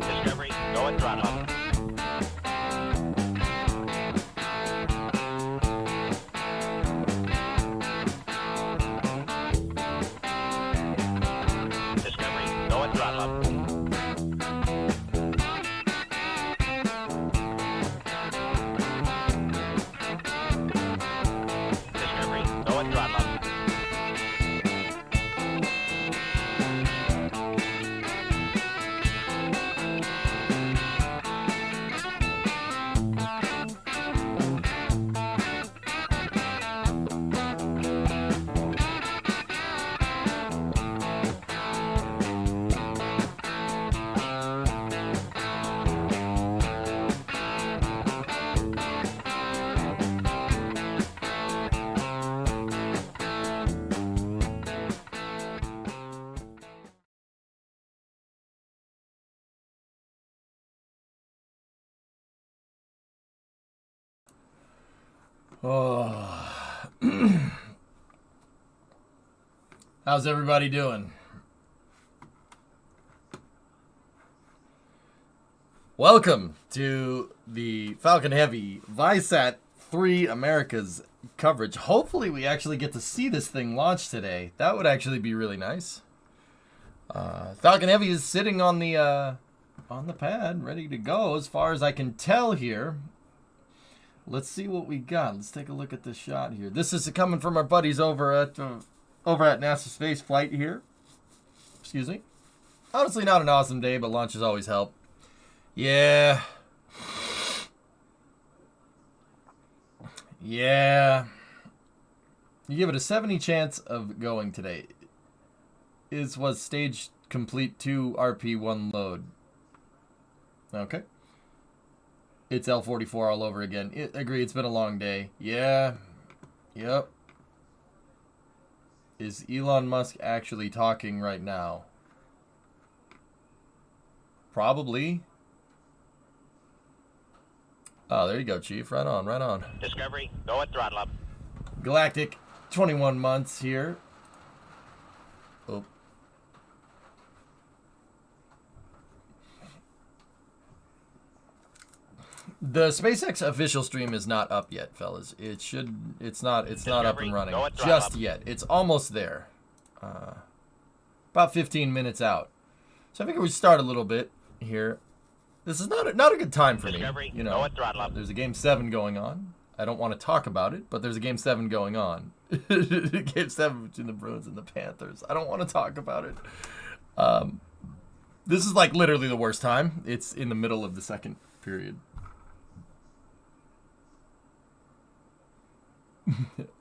Discovery, go and throttle. Discovery, go and throttle. Discovery, go and throttle. Oh. How's everybody doing? Welcome to the Falcon Heavy Viasat-3 America's coverage. Hopefully we actually get to see this thing launch today. That would actually be really nice. Falcon Heavy is sitting on the pad, ready to go as far as I can tell here. Let's see what we got. Let's take a look at this shot here. This is coming from our buddies over at NASA Space Flight here. Excuse me. Honestly, not an awesome day, but launches always help. Yeah. Yeah. You give it a 70 chance of going today. Was stage complete 2 RP1 load. Okay. It's L44 all over again. Agree, it's been a long day. Yeah. Yep. Is Elon Musk actually talking right now? Probably. Oh, there you go, Chief. Right on, right on. Discovery, go and throttle up. Galactic, 21 months here. Oh. The SpaceX official stream is not up yet, fellas. It's not up and running just yet. It's almost there. About 15 minutes out. So I figure we start a little bit here. This is not a good time for me. You know, there's a game 7 going on. I don't want to talk about it, but there's a game 7 going on. Game 7 between the Bruins and the Panthers. I don't want to talk about it. This is like literally the worst time. It's in the middle of the second period.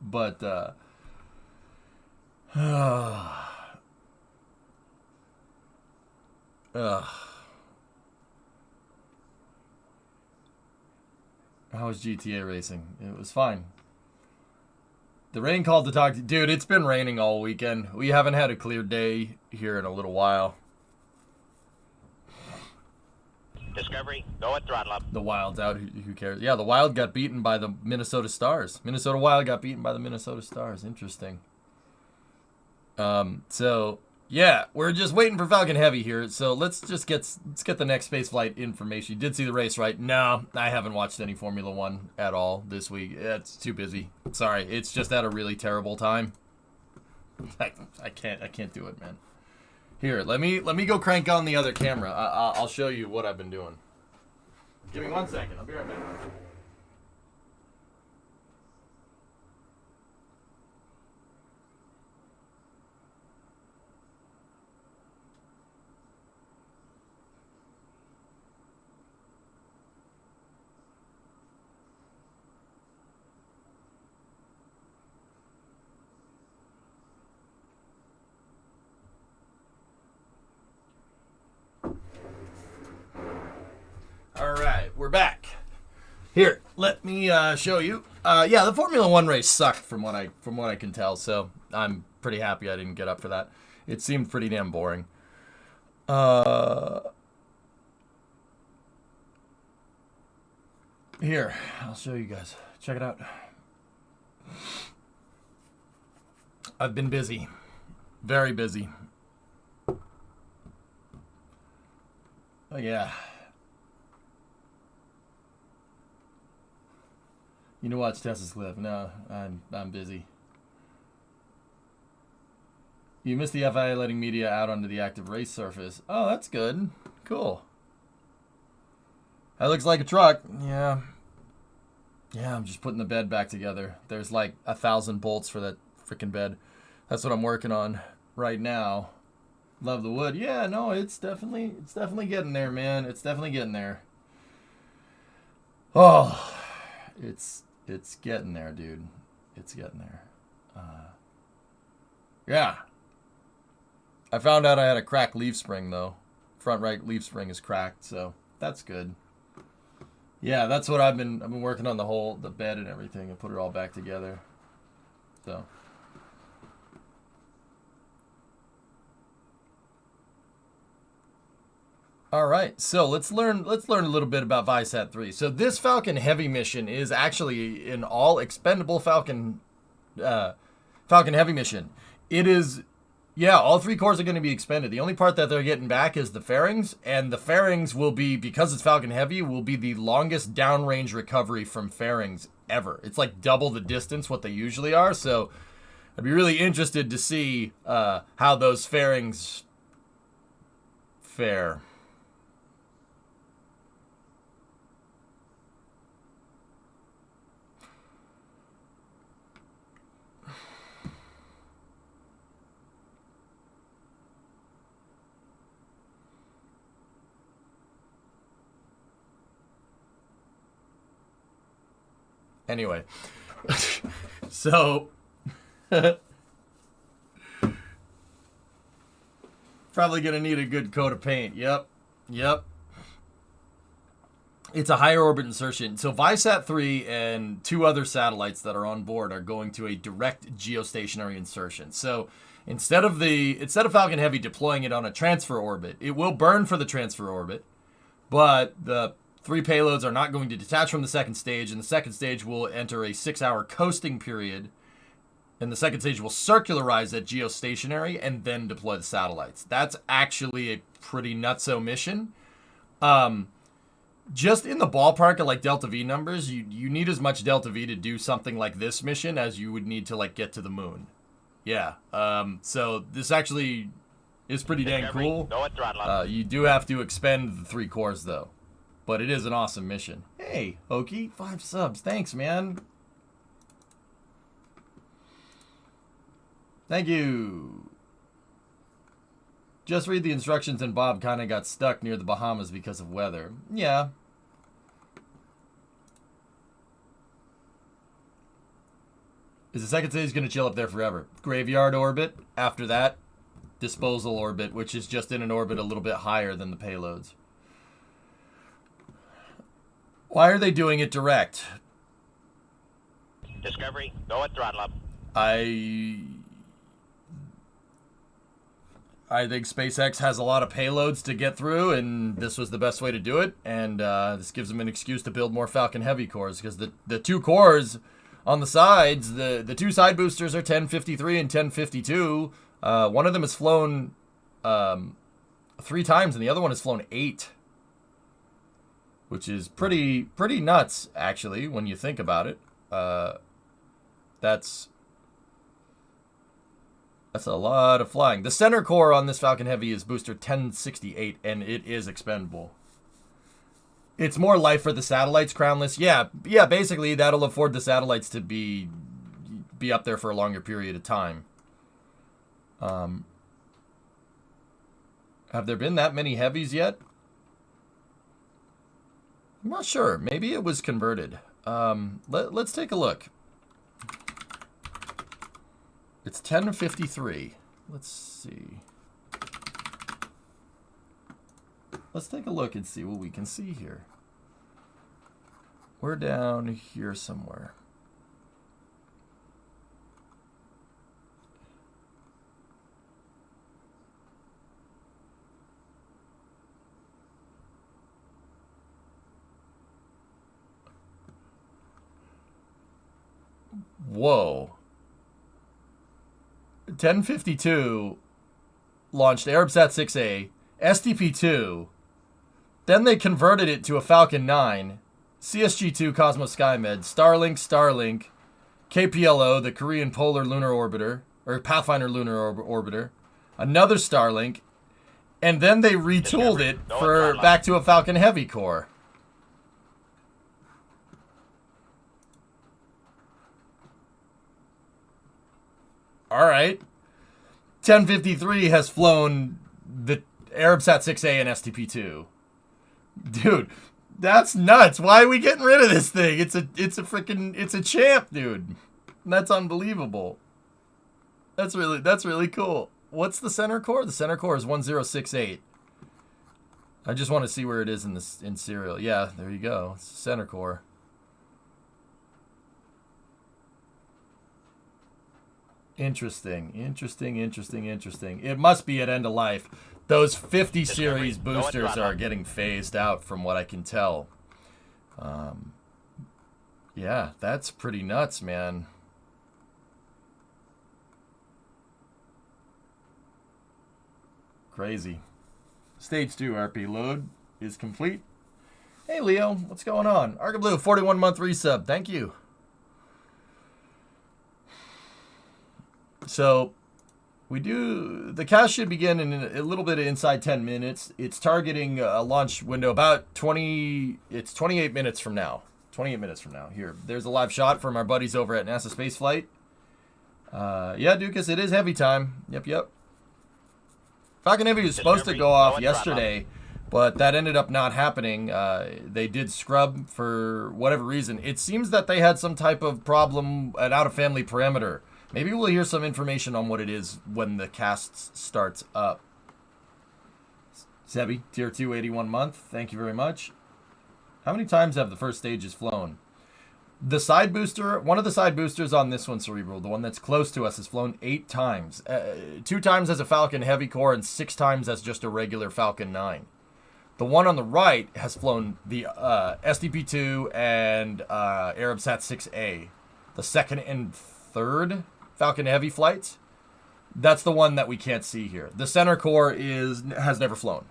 But how was GTA racing? It was fine. The rain called to talk to... Dude, it's been raining all weekend. We haven't had a clear day here in a little while. Discovery, go and throttle up. The Wild's out. Who cares? Yeah, the Wild got beaten by the Minnesota Stars. Minnesota Wild got beaten by the Minnesota Stars. Interesting. So yeah, we're just waiting for Falcon Heavy here. So let's get the next space flight information. You did see the race, right? No, I haven't watched any Formula One at all this week. It's too busy. Sorry, it's just at a really terrible time. I can't do it, man. Here, let me go crank on the other camera. I'll show you what I've been doing. Give me 1 second. I'll be right back. We're back. Here, let me show you. Yeah, the Formula One race sucked from what I can tell. So I'm pretty happy I didn't get up for that. It seemed pretty damn boring. Here, I'll show you guys. Check it out. I've been busy. Very busy. Oh, yeah. You know, watch Tessa's clip. No, I'm busy. You missed the FIA letting media out onto the active race surface. Oh, that's good. Cool. That looks like a truck. Yeah. Yeah, I'm just putting the bed back together. There's like 1,000 bolts for that freaking bed. That's what I'm working on right now. Love the wood. Yeah, no, it's definitely getting there, man. It's definitely getting there. Oh, it's getting there, dude. It's getting there. Yeah. I found out I had a cracked leaf spring though. Front right leaf spring is cracked, so that's good. Yeah, that's what I've been working on, the bed and everything, and put it all back together. So. All right, so let's learn a little bit about Viasat-3. So this Falcon Heavy mission is actually an all expendable Falcon Heavy mission. It is, yeah, all 3 cores are going to be expended. The only part that they're getting back is the fairings, and the fairings will be, because it's Falcon Heavy, will be the longest downrange recovery from fairings ever. It's like double the distance what they usually are. So I'd be really interested to see how those fairings fare. Anyway, so probably gonna need a good coat of paint. Yep. It's a higher orbit insertion. So Viasat-3 and 2 other satellites that are on board are going to a direct geostationary insertion. So instead of Falcon Heavy deploying it on a transfer orbit, it will burn for the transfer orbit, but the 3 payloads are not going to detach from the second stage, and the second stage will enter a 6-hour coasting period, and the second stage will circularize at geostationary and then deploy the satellites. That's actually a pretty nutso mission. Just in the ballpark of like Delta V numbers, you need as much Delta V to do something like this mission as you would need to like get to the moon. Yeah. So this actually is pretty dang cool. You do have to expend the 3 cores though. But it is an awesome mission. Hey, Okie, 5 subs. Thanks, man. Thank you. Just read the instructions and Bob kind of got stuck near the Bahamas because of weather. Yeah. Is the second stage going to chill up there forever? Graveyard orbit. After that, disposal orbit, which is just in an orbit a little bit higher than the payloads. Why are they doing it direct? Discovery, go at throttle up. I think SpaceX has a lot of payloads to get through, and this was the best way to do it. And this gives them an excuse to build more Falcon Heavy cores, because the 2 cores on the sides, the 2 side boosters are 1053 and 1052. One of them has flown 3 times, and the other one has flown 8. Which is pretty nuts, actually, when you think about it. That's a lot of flying. The center core on this Falcon Heavy is booster 1068, and it is expendable. It's more life for the satellites, crownless. Yeah, basically that'll afford the satellites to be up there for a longer period of time. Have there been that many heavies yet? I'm not sure. Maybe it was converted. Let's take a look. It's 1053. Let's see. Let's take a look and see what we can see here. We're down here somewhere. Whoa. 1052 launched Arabsat-6A, SDP-2. Then they converted it to a Falcon 9, CSG-2 Cosmos SkyMed, Starlink, KPLO, the Korean Polar Lunar Orbiter, or Pathfinder Lunar Orbiter, another Starlink, and then they retooled it for back to a Falcon Heavy core. All right. 1053 has flown the Arabsat-6A and SDP-2. Dude, that's nuts. Why are we getting rid of this thing? It's a champ, dude. That's unbelievable. That's really cool. What's the center core? The center core is 1068. I just want to see where it is in serial. Yeah, there you go. It's the center core. Interesting. It must be at end of life. Those 50 series boosters are getting phased out from what I can tell. Yeah, that's pretty nuts, man. Crazy. Stage 2 RP load is complete. Hey, Leo, what's going on? Arca Blue, 41-month resub. Thank you. So, the cast should begin in a little bit inside 10 minutes. It's targeting a launch window about 28 minutes from now. 28 minutes from now. Here, there's a live shot from our buddies over at NASA Spaceflight. Yeah, Dukas, it is heavy time. Yep. Falcon Heavy was supposed to go off yesterday, but that ended up not happening. They did scrub for whatever reason. It seems that they had some type of problem, an out-of-family parameter. Maybe we'll hear some information on what it is when the cast starts up. Sebi, Tier 2, 81 month. Thank you very much. How many times have the first stages flown? The side booster, one of the side boosters on this one, Cerebral, the one that's close to us, has flown 8 times. 2 times as a Falcon Heavy core and 6 times as just a regular Falcon 9. The one on the right has flown the SDP-2 and Arabsat-6A. The second and third Falcon Heavy flights. That's the one that we can't see here. The center core has never flown.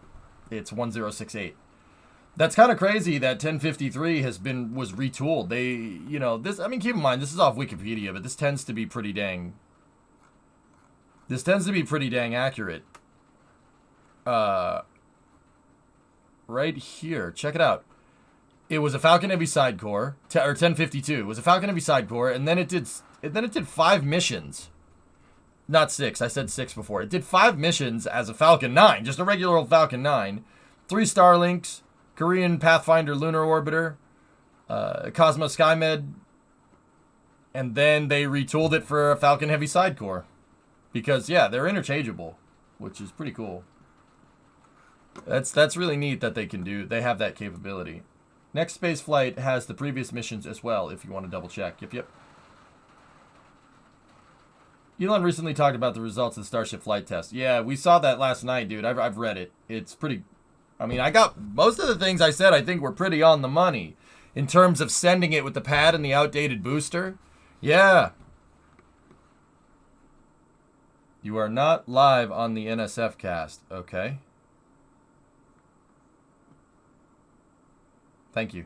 It's 1068. That's kind of crazy that 1053 was retooled. Keep in mind, this is off Wikipedia, but this tends to be pretty dang accurate. Right here, check it out. It was a Falcon Heavy side core, or 1052. It was a Falcon Heavy side core, and then it did 5 missions. Not 6. I said 6 before. It did 5 missions as a Falcon 9, just a regular old Falcon 9. 3 Starlinks, Korean Pathfinder Lunar Orbiter, Cosmos SkyMed, and then they retooled it for a Falcon Heavy side core. Because, yeah, they're interchangeable, which is pretty cool. That's really neat that they have that capability. Next space flight has the previous missions as well, if you want to double check. Yep. Elon recently talked about the results of the Starship flight test. Yeah, we saw that last night, dude. I've read it. It's pretty... I got most of the things I said I think were pretty on the money. In terms of sending it with the pad and the outdated booster. Yeah. You are not live on the NSF cast. Okay. Thank you.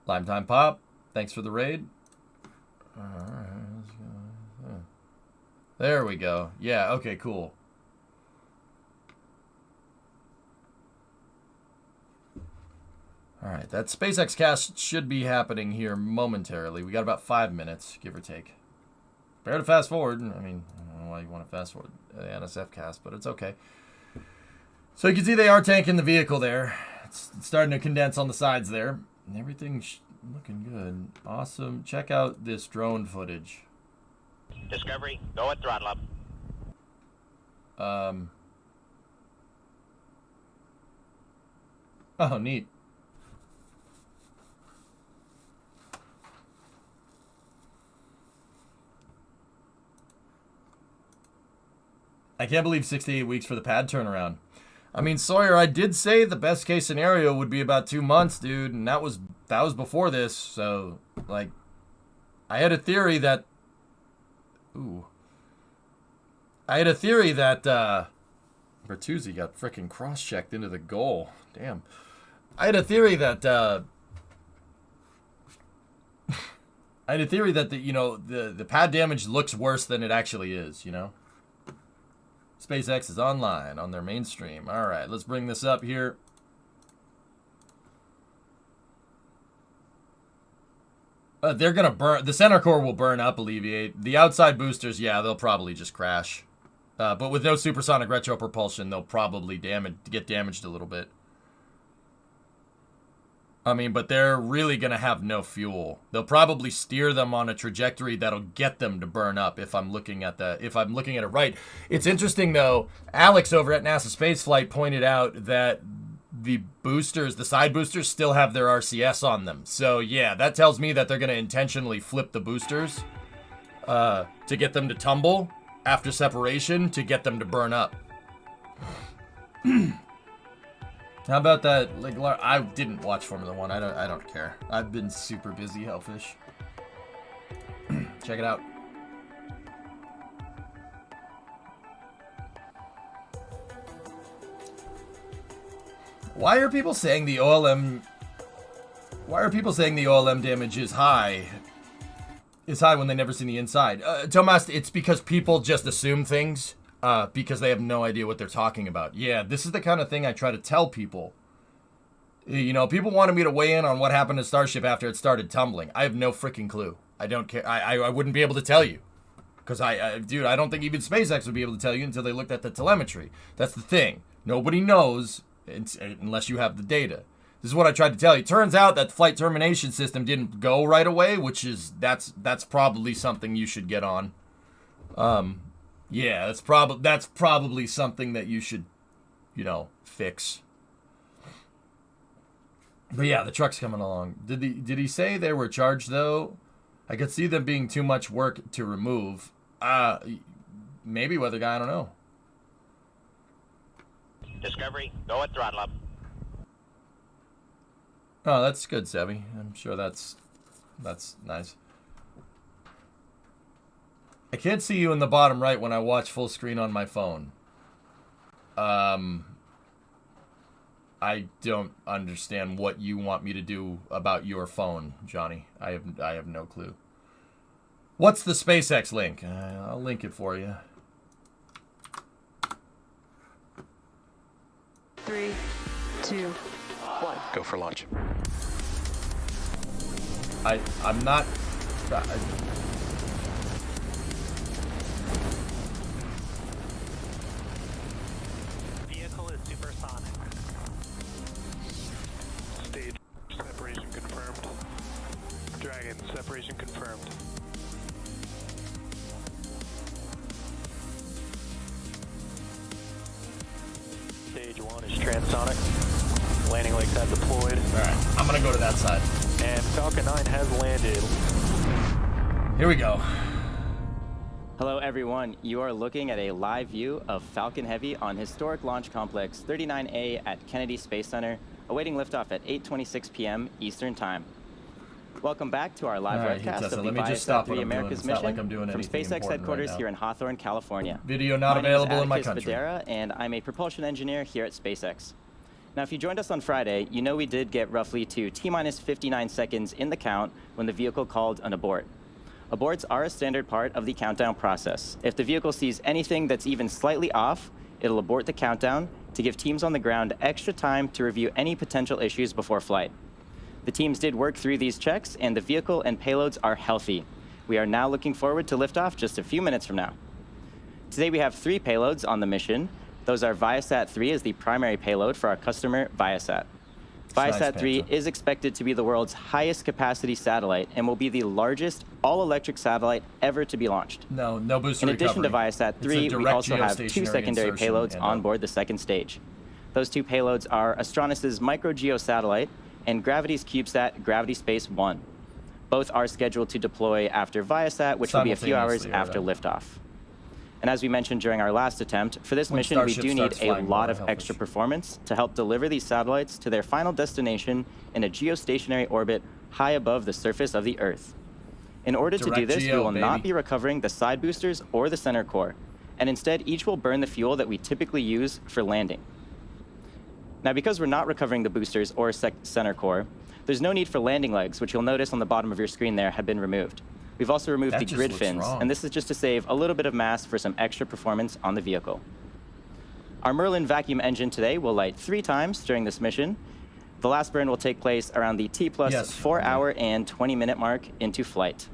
Lime Time Pop. Thanks for the raid. Alright. There we go. Yeah, okay, cool. Alright, that SpaceX cast should be happening here momentarily. We got about 5 minutes, give or take. Prepare to fast forward. I don't know why you want to fast forward the NSF cast, but it's okay. So you can see they are tanking the vehicle there. It's starting to condense on the sides there. And everything's looking good. Awesome. Check out this drone footage. Discovery, go at throttle up. Oh, neat. I can't believe 68 weeks for the pad turnaround. I mean, Sawyer, I did say the best case scenario would be about 2 months, dude, and that was before this. So, like, I had a theory that. Ooh. I had a theory that Bertuzzi got freaking cross-checked into the goal. Damn. I had a theory that the pad damage looks worse than it actually is, you know? SpaceX is online on their mainstream. All right, let's bring this up here. They're going to burn. The center core will burn up, alleviate. The outside boosters, yeah, they'll probably just crash. But with no supersonic retro propulsion, they'll probably get damaged a little bit. I mean, but they're really going to have no fuel. They'll probably steer them on a trajectory that'll get them to burn up if I'm looking at it right. It's interesting, though. Alex over at NASA Spaceflight pointed out that the boosters, the side boosters, still have their RCS on them. So, yeah, that tells me that they're going to intentionally flip the boosters to get them to tumble after separation to get them to burn up. How about that? Like, I didn't watch Formula One. I don't care. I've been super busy, Hellfish. Check it out. Why are people saying the OLM? Why are people saying the OLM damage is high? Is high when they never seen the inside. Tomas, it's because people just assume things. Because they have no idea what they're talking about. Yeah, this is the kind of thing I try to tell people. You know, people wanted me to weigh in on what happened to Starship after it started tumbling. I have no freaking clue. I don't care. I wouldn't be able to tell you. Because, dude, I don't think even SpaceX would be able to tell you until they looked at the telemetry. That's the thing. Nobody knows unless you have the data. This is what I tried to tell you. Turns out that the flight termination system didn't go right away, which is, that's probably something you should get on. Yeah, that's probably something that you should, fix. But yeah, the truck's coming along. Did he say they were charged though? I could see them being too much work to remove. Maybe, weather guy, I don't know. Discovery, go at throttle up. Oh, that's good, Sebby. I'm sure that's nice. I can't see you in the bottom right when I watch full screen on my phone. I don't understand what you want me to do about your phone, Johnny. I have no clue. What's the SpaceX link? I'll link it for you. 3, 2, 1. Go for launch. I'm not... Vehicle is supersonic. Stage separation confirmed. Dragon separation confirmed. Stage 1 is transonic. Landing legs have deployed. Alright, I'm gonna go to that side. And Falcon 9 has landed. Here we go. Hello everyone, you are looking at a live view of Falcon Heavy on historic Launch Complex 39A at Kennedy Space Center, awaiting liftoff at 8:26 p.m. Eastern Time. Welcome back to our live webcast of the Viasat-3 America's mission from SpaceX headquarters here in Hawthorne, California. Video not available in my country. Videra, and I'm a propulsion engineer here at SpaceX. Now, if you joined us on Friday, you know we did get roughly to T-minus 59 seconds in the count when the vehicle called an abort. Aborts are a standard part of the countdown process. If the vehicle sees anything that's even slightly off, it'll abort the countdown to give teams on the ground extra time to review any potential issues before flight. The teams did work through these checks, and the vehicle and payloads are healthy. We are now looking forward to liftoff just a few minutes from now. Today we have 3 payloads on the mission. Those are Viasat-3 as the primary payload for our customer, Viasat. Viasat-3 is expected to be the world's highest capacity satellite and will be the largest all-electric satellite ever to be launched. No booster recovery. In addition to Viasat-3, we also have 2 secondary payloads on board the second stage. Those 2 payloads are Astronis' micro-geo satellite and Gravity's CubeSat Gravity Space 1. Both are scheduled to deploy after Viasat, which will be a few hours after liftoff. And as we mentioned during our last attempt, for this When mission, we Starship do need starts a flying lot more, of help extra us. performance to help deliver these satellites to their final destination in a geostationary orbit high above the surface of the Earth. In order to do Direct this, we geo, will not baby. be recovering the side boosters or the center core, and instead each will burn the fuel that we typically use for landing. Now, because we're not recovering the boosters or center core, there's no need for landing legs, which you'll notice on the bottom of your screen there have been removed. We've also removed That the just grid looks fins, wrong. and this is just to save a little bit of mass for some extra performance on the vehicle. Our Merlin vacuum engine today will light 3 times during this mission. The last burn will take place around the T plus Yes. 4 hour and 20-minute mark into flight.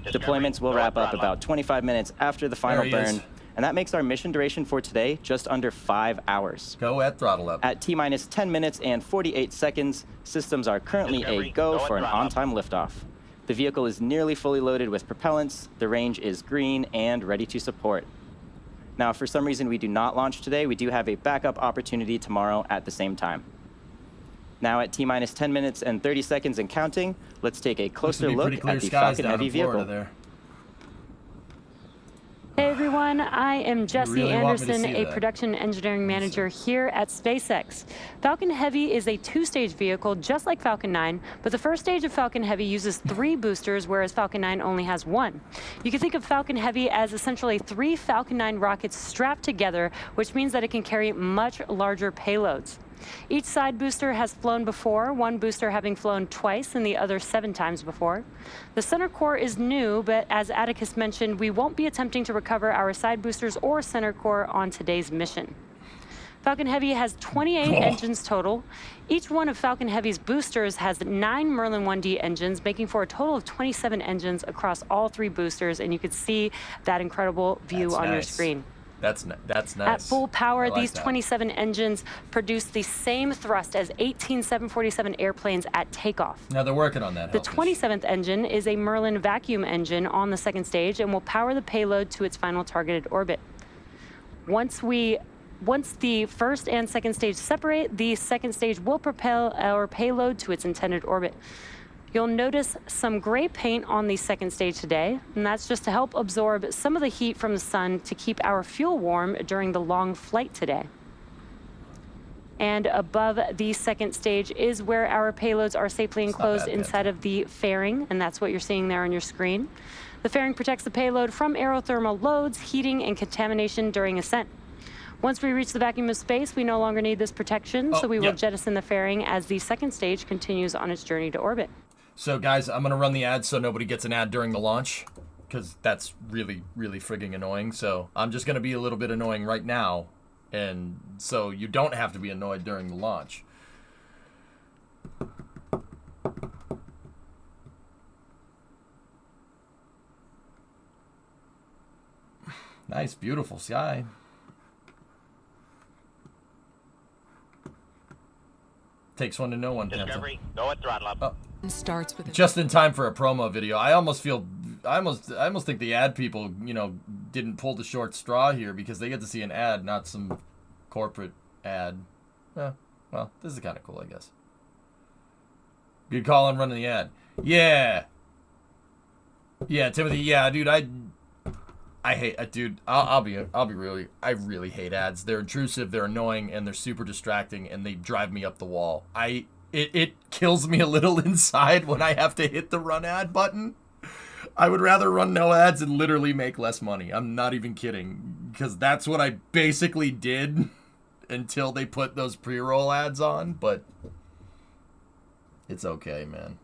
Deployments will wrap up about 25 minutes after the final There he is. burn, and that makes our mission duration for today just under 5 hours. Go at throttle up. At T-minus 10 minutes and 48 seconds, systems are currently a Discovery, go go for an at throttle up. on-time liftoff. The vehicle is nearly fully loaded with propellants, the range is green and ready to support. Now, if for some reason we do not launch today, we do have a backup opportunity tomorrow at the same time. Now at T-minus 10 minutes and 30 seconds and counting, let's take a Looks to closer be look pretty clear at the skies Falcon down Heavy in Florida vehicle. there. Hey everyone, I am Jesse really want me to Anderson, see a that. production engineering manager here at SpaceX. Falcon Heavy is a 2-stage vehicle just like Falcon 9, but the first stage of Falcon Heavy uses 3 boosters, whereas Falcon 9 only has 1. You can think of Falcon Heavy as essentially 3 Falcon 9 rockets strapped together, which means that it can carry much larger payloads. Each side booster has flown before, one booster having flown twice and the other 7 times before. The center core is new, but as Atticus mentioned, we won't be attempting to recover our side boosters or center core on today's mission. Falcon Heavy has 28 engines total. Each one of Falcon Heavy's boosters has 9 Merlin 1D engines, making for a total of 27 engines across all 3 boosters, and you can see that incredible view That's on your nice. screen. That's nice. At full power, I like these that. 27 engines produce the same thrust as 18 747 airplanes at takeoff. Now they're working on that. The Hellfish. 27th engine is a Merlin vacuum engine on the second stage and will power the payload to its final targeted orbit. Once the first and second stage separate, the second stage will propel our payload to its intended orbit. You'll notice some gray paint on the second stage today, and that's just to help absorb some of the heat from the sun to keep our fuel warm during the long flight today. And above the second stage is where our payloads are safely It's not enclosed bad, inside of the fairing, and that's what you're seeing there on your screen. The fairing protects the payload from aerothermal loads, heating, and contamination during ascent. Once we reach the vacuum of space, we no longer need this protection, so we will yep. jettison the fairing as the second stage continues on its journey to orbit. So guys, I'm gonna run the ad so nobody gets an ad during the launch, because that's really, really frigging annoying. So I'm just gonna be a little bit annoying right now, and so you don't have to be annoyed during the launch. Nice, beautiful sky. Takes one to know one. Panther. Discovery, go at throttle up. Starts with a Just in time for a promo video. I almost think the ad people, didn't pull the short straw here because they get to see an ad, not some corporate ad. Well, this is kind of cool, I guess. Good call on running the ad. Yeah. Yeah, Timothy. Yeah, dude. I hate, dude. I'll be really. I really hate ads. They're intrusive. They're annoying, and they're super distracting, and they drive me up the wall. It kills me a little inside when I have to hit the run ad button. I would rather run no ads and literally make less money. I'm not even kidding, because that's what I basically did until they put those pre-roll ads on. But it's okay, man.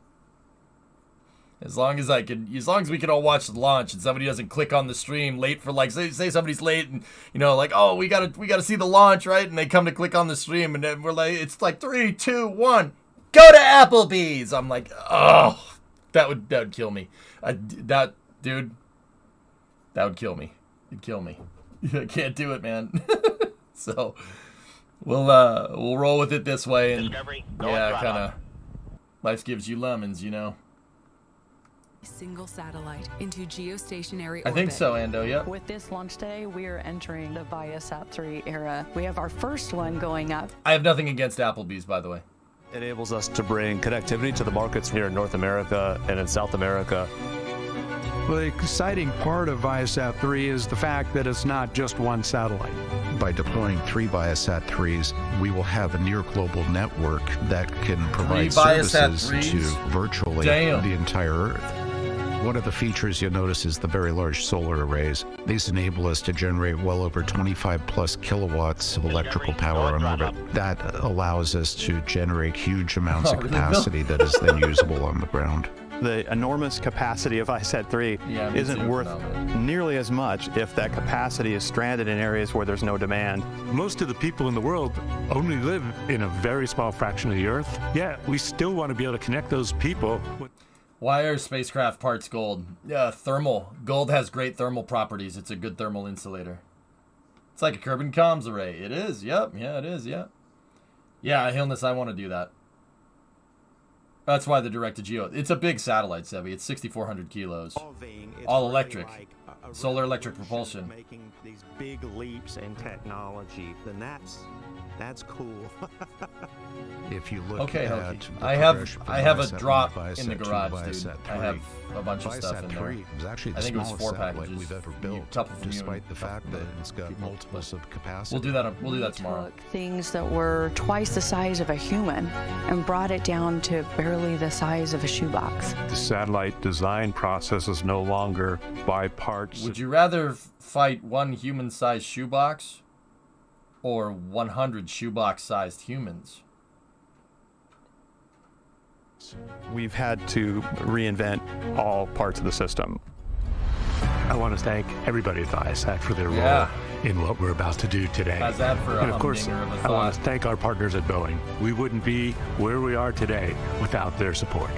As long as we can all watch the launch and somebody doesn't click on the stream late for say somebody's late and oh we gotta see the launch, right? And they come to click on the stream and then we're like, it's like 3, 2, 1, go to Applebee's. I'm like, oh, that would kill me. That would kill me. It'd kill me. I can't do it, man. So we'll roll with it this way, and Discovery, go yeah, at throttle kind up. of life gives you lemons, single satellite into geostationary orbit. I think so, Ando. Yep. With this launch day, we are entering the Viasat-3 era. We have our first one going up. I have nothing against Applebee's, by the way. Enables us to bring connectivity to the markets here in North America and in South America. Well, the exciting part of Viasat-3 is the fact that it's not just one satellite. By deploying 3 Viasat-3s, we will have a near global network that can provide services to virtually the entire Earth. One of the features you'll notice is the very large solar arrays. These enable us to generate well over 25 plus kilowatts of electrical power on orbit. That allows us to generate huge amounts of capacity that is then usable on the ground. The enormous capacity of Viasat-3 isn't worth nearly as much if that capacity is stranded in areas where there's no demand. Most of the people in the world only live in a very small fraction of the Earth. Yeah, we still want to be able to connect those people. Why are spacecraft parts gold? Thermal. Gold has great thermal properties. It's a good thermal insulator. It's like a Kerbin comms array. It is. Yep. Yeah, it is. Yeah. Yeah, Hillness, I want to do that. That's why the direct-to-geo. It's a big satellite, Sebi. It's 6,400 kilos. All electric. Solar electric propulsion. Making these big leaps in technology, then that's cool. If you look okay, at I have a drop in the garage, dude. I have a bunch of stuff in there. Was actually the I think it was 4 satellite packages we've ever built, despite the fact that it's got multiples of capacity. We'll do that tomorrow. Took things that were twice the size of a human and brought it down to barely the size of a shoebox. The satellite design process is no longer by parts. Would you rather fight one human-sized shoebox or 100 shoebox-sized humans? We've had to reinvent all parts of the system. I want to thank everybody at Viasat for their role in what we're about to do today. How's that for a and of course, I want to thank our partners at Boeing. We wouldn't be where we are today without their support.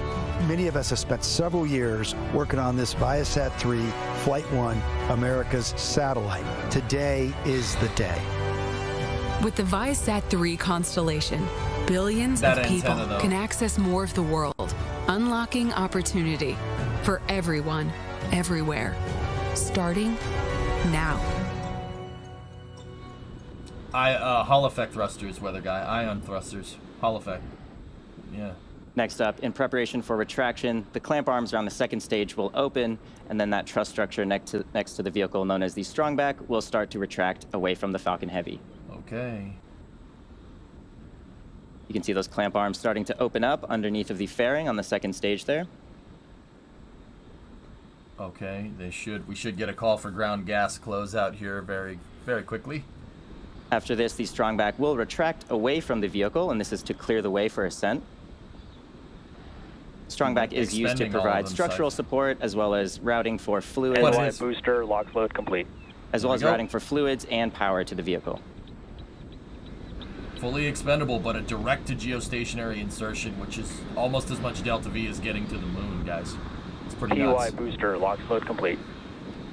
Many of us have spent several years working on this Viasat-3 Flight 1, America's satellite. Today is the day. With the Viasat-3 constellation, billions of people can access more of the world, unlocking opportunity for everyone, everywhere, starting now. Hall effect thrusters, weather guy. Ion thrusters. Hall effect. Yeah. Next up, in preparation for retraction, the clamp arms around the second stage will open, and then that truss structure next to the vehicle, known as the strongback, will start to retract away from the Falcon Heavy. Okay. You can see those clamp arms starting to open up underneath of the fairing on the second stage there. Okay, we should get a call for ground gas closeout here very, very quickly. After this, the strongback will retract away from the vehicle, and this is to clear the way for ascent. Strongback is used to provide structural support as well as routing for fluids. Booster, lock load complete. As well as routing for fluids and power to the vehicle. Fully expendable, but a direct-to-geostationary insertion, which is almost as much delta V as getting to the moon, guys. It's pretty nuts. PY booster, lock load complete.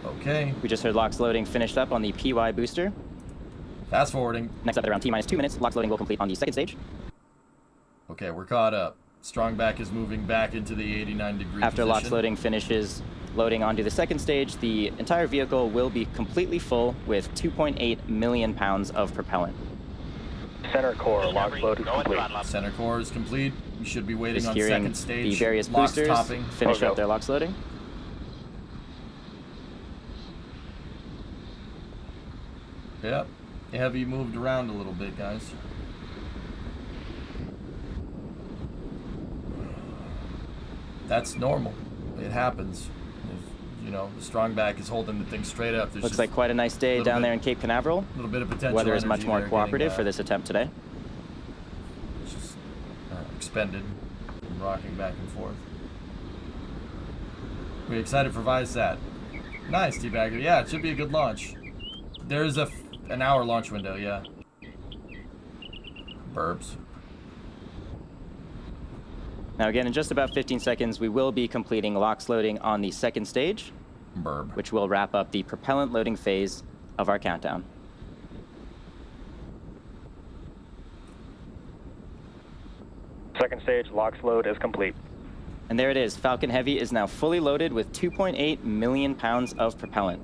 Okay. We just heard LOX loading finished up on the PY booster. Fast forwarding. Next up at around T-minus 2 minutes, LOX loading will complete on the second stage. Okay, we're caught up. Strongback is moving back into the 89-degree After position. LOX loading finishes loading onto the second stage, the entire vehicle will be completely full with 2.8 million pounds of propellant. Center core, LOX load is complete. Center core is complete. We should be waiting Just on hearing second stage. the various LOX boosters topping. finish up their LOX loading. Yep. Heavy moved around a little bit, guys. That's normal. It happens. You know, the strongback is holding the thing straight up. There's Looks like quite a nice day down there in Cape Canaveral. A little bit of potential. Weather is much more cooperative for this attempt today. It's just expended and rocking back and forth. We're excited for Viasat. Nice, T-Bagger. Yeah, it should be a good launch. There's an hour launch window, yeah. Burbs. Now again, in just about 15 seconds, we will be completing LOX loading on the second stage, which will wrap up the propellant loading phase of our countdown. Second stage, LOX load is complete. And there it is. Falcon Heavy is now fully loaded with 2.8 million pounds of propellant.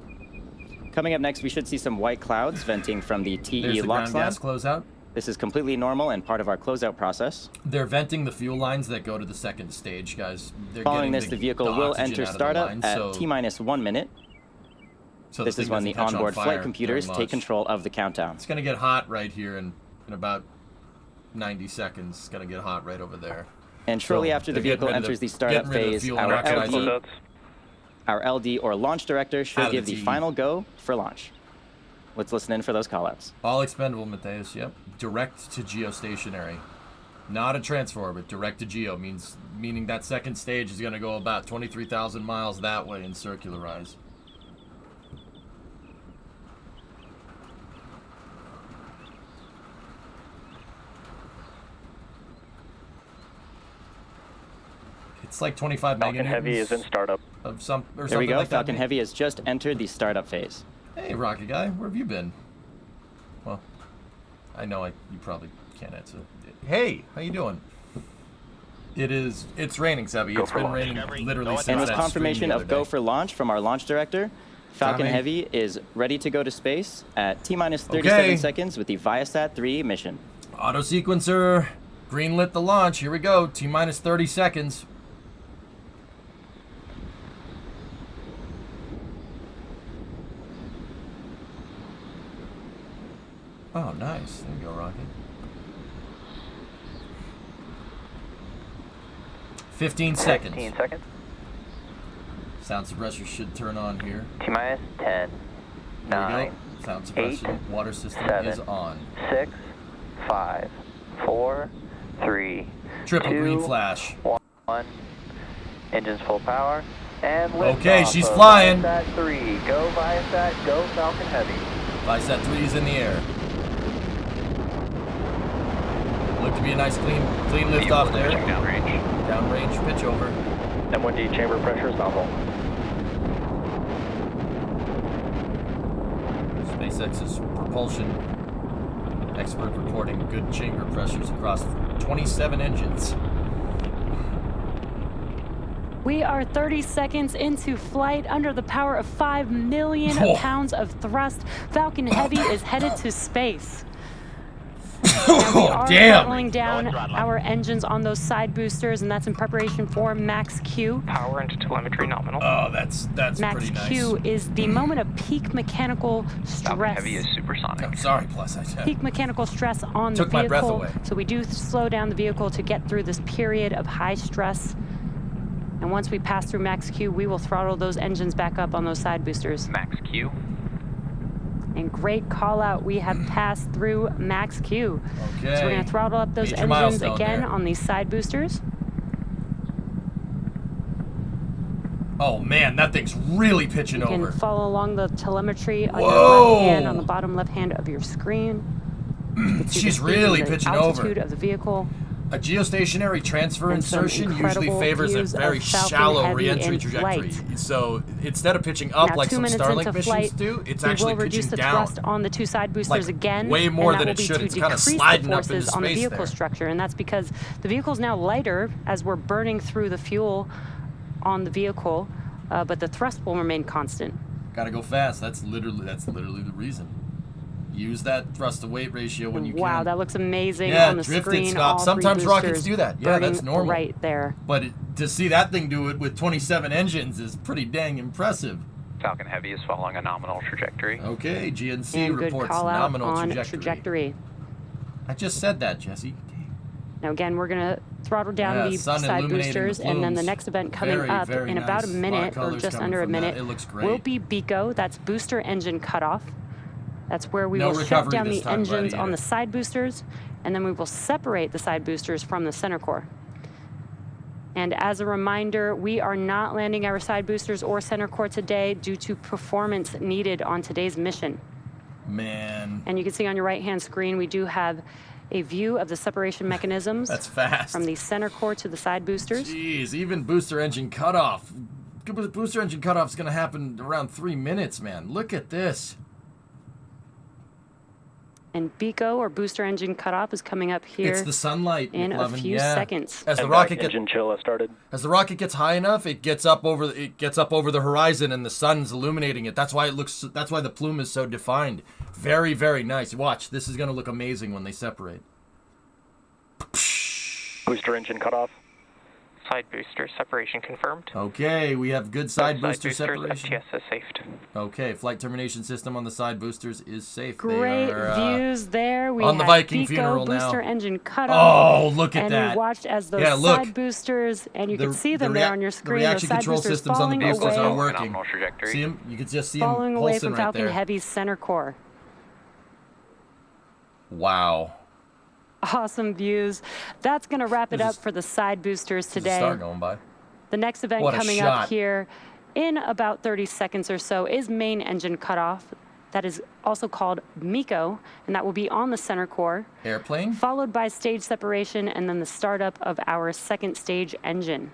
Coming up next, we should see some white clouds venting from the TE LOX line. Gas closeout. This is completely normal and part of our closeout process. They're venting the fuel lines that go to the second stage, guys. They're Following this, the vehicle will enter startup at T-minus 1 minute. So this is when the onboard flight computers take control of the countdown. It's going to get hot right here in about 90 seconds. It's going to get hot right over there. And shortly after the vehicle enters the startup phase, our LD or launch director should give the final go for launch. Let's listen in for those callouts. All expendable, Mateus. Yep. Direct to geostationary. Not a transfer orbit. Direct to geo meaning that second stage is going to go about 23,000 miles that way and circularize. It's like 25 Falcon Heavy is in startup. There we go. Like Falcon Heavy has just entered the startup phase. Hey, Rocket Guy, where have you been? Well, I know you probably can't answer. Hey, how you doing? It's raining, Sebby. It's been raining literally since that stream. And with confirmation of go for launch from our launch director, Falcon Heavy is ready to go to space at T-minus 37 seconds with the Viasat-3 mission. Auto sequencer, greenlit the launch. Here we go. T-minus 30 seconds. Oh, nice. There you go, Rocket. 15 seconds. 15 seconds. Sound suppressor should turn on here. T-minus 10, 9, Sound suppression. 8, water system 7, is on. 6, 5, 4, 3, Triple 2, green flash. 1. Engines full power. And okay, she's flying. Viasat-3. Go Viasat, go Falcon Heavy. Viasat-3 is in the air. Look to be a nice clean lift off there. Downrange. Downrange pitch over. M1D chamber pressure is nominal. SpaceX's propulsion expert reporting good chamber pressures across 27 engines. We are 30 seconds into flight under the power of 5 million pounds of thrust. Falcon Heavy is headed to space. And we are throttling down our engines on those side boosters, and that's in preparation for max Q. Power into telemetry nominal. Oh, that's max pretty nice. Q is the moment of peak mechanical stress. Falcon Heavy is supersonic. I'm sorry, plus I said. Peak mechanical stress on the vehicle. Took my breath away. So we do slow down the vehicle to get through this period of high stress. And once we pass through max Q, we will throttle those engines back up on those side boosters. Max Q. And great call out, we have passed through max Q. Okay. So we're going to throttle up those engines again on these side boosters. Oh man, that thing's really pitching over. You can follow along the telemetry on your left hand, on the bottom left hand of your screen. She's really pitching over. Altitude of the vehicle. A geostationary transfer insertion usually favors a very shallow re-entry trajectory. So instead of pitching up now, like some Starlink missions do, it's actually pitching down. We will reduce the thrust on the two side boosters again. Way more than it should. It's kind of sliding up into space on the vehicle structure, and that's because the vehicle is now lighter as we're burning through the fuel on the vehicle, but the thrust will remain constant. Gotta go fast. That's literally the reason. Use that thrust to weight ratio when you can. Wow, that looks amazing on the drifted, screen. Scott. Sometimes rockets do that. Yeah, that's normal. Right there. But to see that thing do it with 27 engines is pretty dang impressive. Falcon Heavy is following a nominal trajectory. Okay, GNC reports nominal trajectory. I just said that, Jesse. Now again, we're gonna throttle down the side boosters, and then the next event coming up in about a minute or just under a minute will be BECO. That's booster engine cutoff. That's where we will shut down the engines on the side boosters, and then we will separate the side boosters from the center core. And as a reminder, we are not landing our side boosters or center core today due to performance needed on today's mission. Man. And you can see on your right-hand screen, we do have a view of the separation mechanisms. That's fast. From the center core to the side boosters. Jeez, even booster engine cutoff. Booster engine cutoff is going to happen around 3 minutes, man. Look at this. And BECO, or booster engine cutoff, is coming up here. It's the sunlight in a few seconds. As the And rocket engine chill has started. As the rocket gets high enough, it gets up over the horizon, and the sun's illuminating it. That's why the plume is so defined. Very, very nice. Watch, this is gonna look amazing when they separate. Booster engine cutoff. Side booster separation confirmed. Okay, we have good side booster separation. FTS is safed. Okay, flight termination system on the side boosters is safe. Great views there. We on the Viking funeral booster now. Engine cutoff. Oh, look at that! And we watched as those side boosters, and you can see them there on your screen. The reaction control systems on the boosters are working. See them? You can just see them falling away from right Falcon there. Heavy's center core. Wow. Awesome views. That's going to wrap it up for the side boosters today. There's a star going by. The next event coming up here in about 30 seconds or so is main engine cutoff. That is also called MECO, and that will be on the center core. Airplane. Followed by stage separation and then the startup of our second stage engine.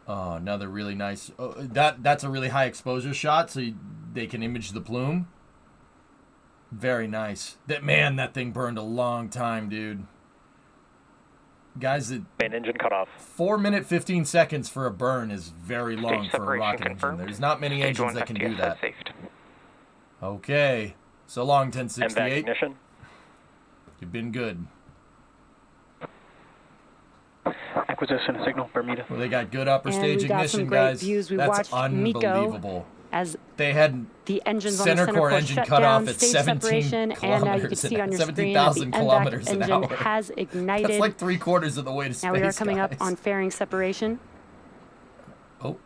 Oh, another really nice. Oh, that's a really high exposure shot, so they can image the plume. Very nice. That thing burned a long time, dude. Guys, main engine cutoff. 4 minutes 15 seconds for a burn is very long for a rocket engine. There's not many engines that can do that. Okay. So long, 1068. Ignition. You've been good. Acquisition signal, Bermuda. Well, they got good upper stage ignition, guys. That's unbelievable. As they had the engines center on the core engine cut off at 17 kilometers and now you can see on your screen that the kilometers engine an hour. has ignited. That's like 3/4 of the way to space. Now we are coming up on fairing separation. Oh.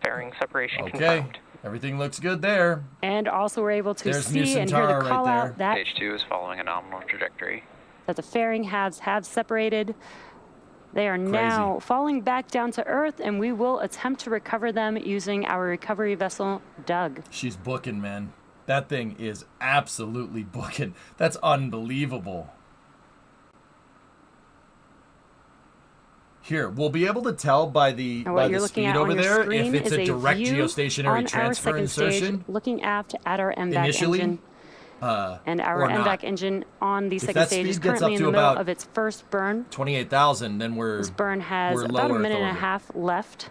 Fairing separation okay. confirmed. Everything looks good there. And also we're able to see New and hear the Centaur call right out that Stage 2 is following a nominal trajectory. That the fairing halves have separated. They are now falling back down to Earth, and we will attempt to recover them using our recovery vessel, Doug. She's booking, man. That thing is absolutely booking. That's unbelievable. Here, we'll be able to tell by the speed over there if it's a direct geostationary transfer insertion. Looking aft at our MVAC engine. And our MVAC engine on the second stage is currently in the middle of its first burn. 28,000, then this burn has about a minute and a half left.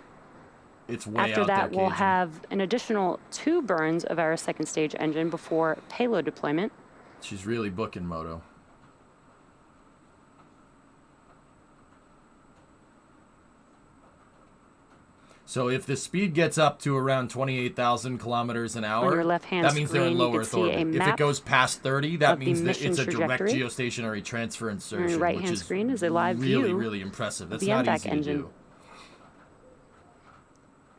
It's way After out that, there, we'll Cajun. have an additional 2 burns of our second stage engine before payload deployment. She's really booking, Moto. So if the speed gets up to around 28,000 kilometers an hour, on your left-hand that means they're in screen, low you can Earth see a orbit. If map it goes past 30, that of the means that mission it's a direct trajectory. geostationary transfer insertion, On your which right-hand is screen is a live really, view really impressive. of That's the not MVAC easy engine. to do.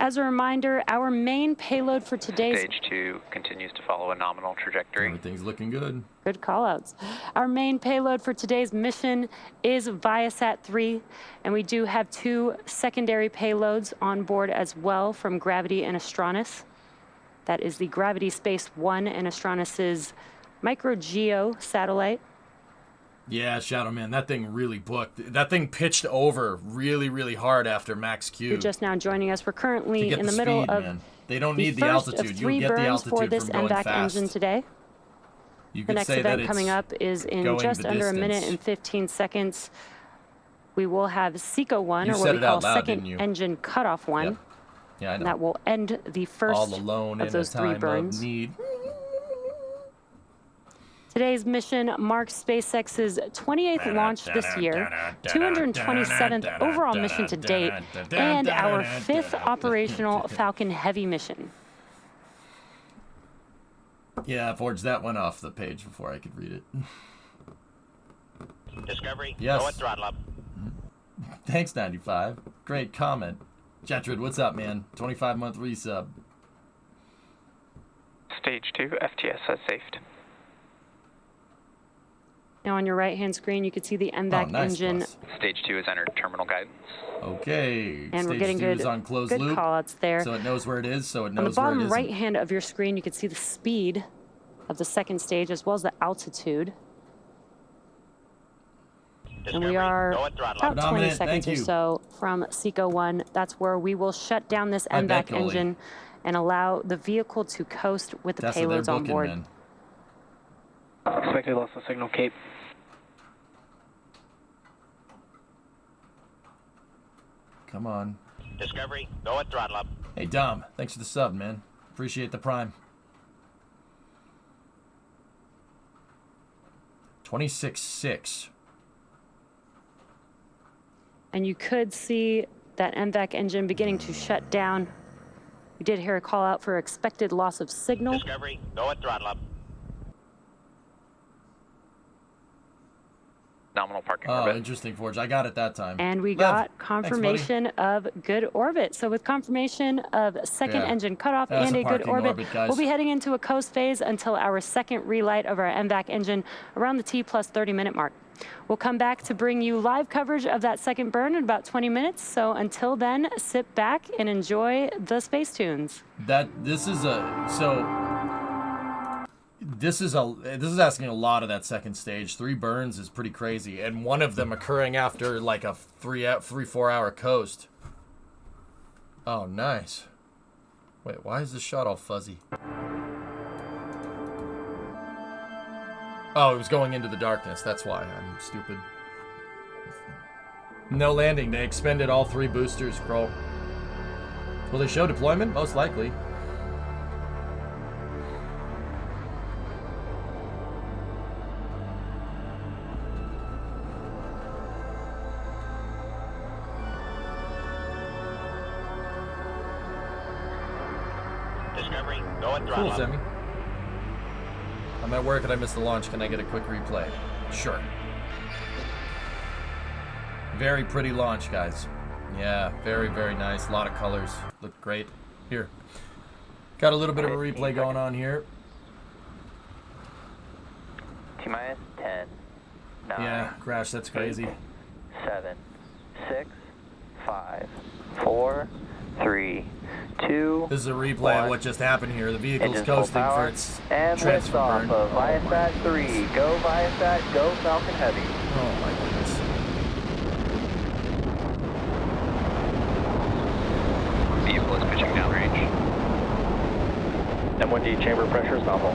As a reminder, our main payload for today's... Stage 2 continues to follow a nominal trajectory. Everything's looking good. Good call-outs. Our main payload for today's mission is Viasat-3, and we do have 2 secondary payloads on board as well from Gravity and Astronis. That is the Gravity Space 1 and Astronis's micro-geo satellite. Yeah, Shadow Man, that thing really booked. That thing pitched over really, really hard after max Q. You're just now joining us. We're currently in the speed, middle of man. They don't need the first altitude. of 3 You'll get the burns altitude for this from going MVAC fast. engine today. You The could next say event that coming it's up is in going just the under a minute distance. and 15 seconds. We will have SECO 1, You or said what we it call out loud, second didn't you? engine cutoff 1. Yep. Yeah, I know. And that will end the first All alone of in those a 3 time burns. of need. Today's mission marks SpaceX's 28th launch this year, 227th overall mission to date, and our 5th operational Falcon Heavy mission. Yeah, I forged that one off the page before I could read it. Discovery, Yes. go at throttle up. Thanks, 95. Great comment. Jetrid, what's up, man? 25-month resub. Stage 2, FTS has safed. Now on your right-hand screen, you can see the MVAC engine. Stage 2 has entered terminal guidance. Okay. And Stage we're getting 2 good, is on closed good loop, call-outs there. so it knows where it is, so it On the knows where it bottom isn't. right-hand of your screen, you can see the speed of the second stage as well as the altitude. And we are about 20 seconds or so from SECO 1. That's where we will shut down this MVAC engine and allow the vehicle to coast with the payloads on board. Man. Expected loss of signal, Cape. Come on. Discovery, go at throttle up. Hey, Dom. Thanks for the sub, man. Appreciate the prime. 26.6. And you could see that MVAC engine beginning to shut down. We did hear a call out for expected loss of signal. Discovery, go at throttle up. Nominal parking orbit. Oh, interesting, Forge. I got it that time. And we got confirmation of good orbit. So with confirmation of second engine cutoff and a good orbit, we'll be heading into a coast phase until our second relight of our MVAC engine around the T plus 30-minute mark. We'll come back to bring you live coverage of that second burn in about 20 minutes. So until then, sit back and enjoy the space tunes. This is asking a lot of that second stage. 3 burns is pretty crazy, and one of them occurring after like a 3-4 hour coast. Oh, nice. Wait, why is this shot all fuzzy? Oh, it was going into the darkness. That's why. I'm stupid. No landing. They expended all 3 boosters, Kroll. Will they show deployment? Most likely. Discovery, go at throttle Cool, up. Sammy. I'm at work and I missed the launch. Can I get a quick replay? Sure. Very pretty launch, guys. Yeah, very, very nice. A lot of colors. Looked great. Here. Got a little bit of a replay going on here. T-minus 10, 9. Yeah, Crash, that's crazy. 7, 6, 5, 4, 3, 2. This is a replay of what just happened here. The vehicle's coasting for its and transfer burn. of Viasat-3. Go Viasat, go Falcon Heavy. Oh my goodness. Vehicle is pitching downrange. M1D chamber pressure is nominal.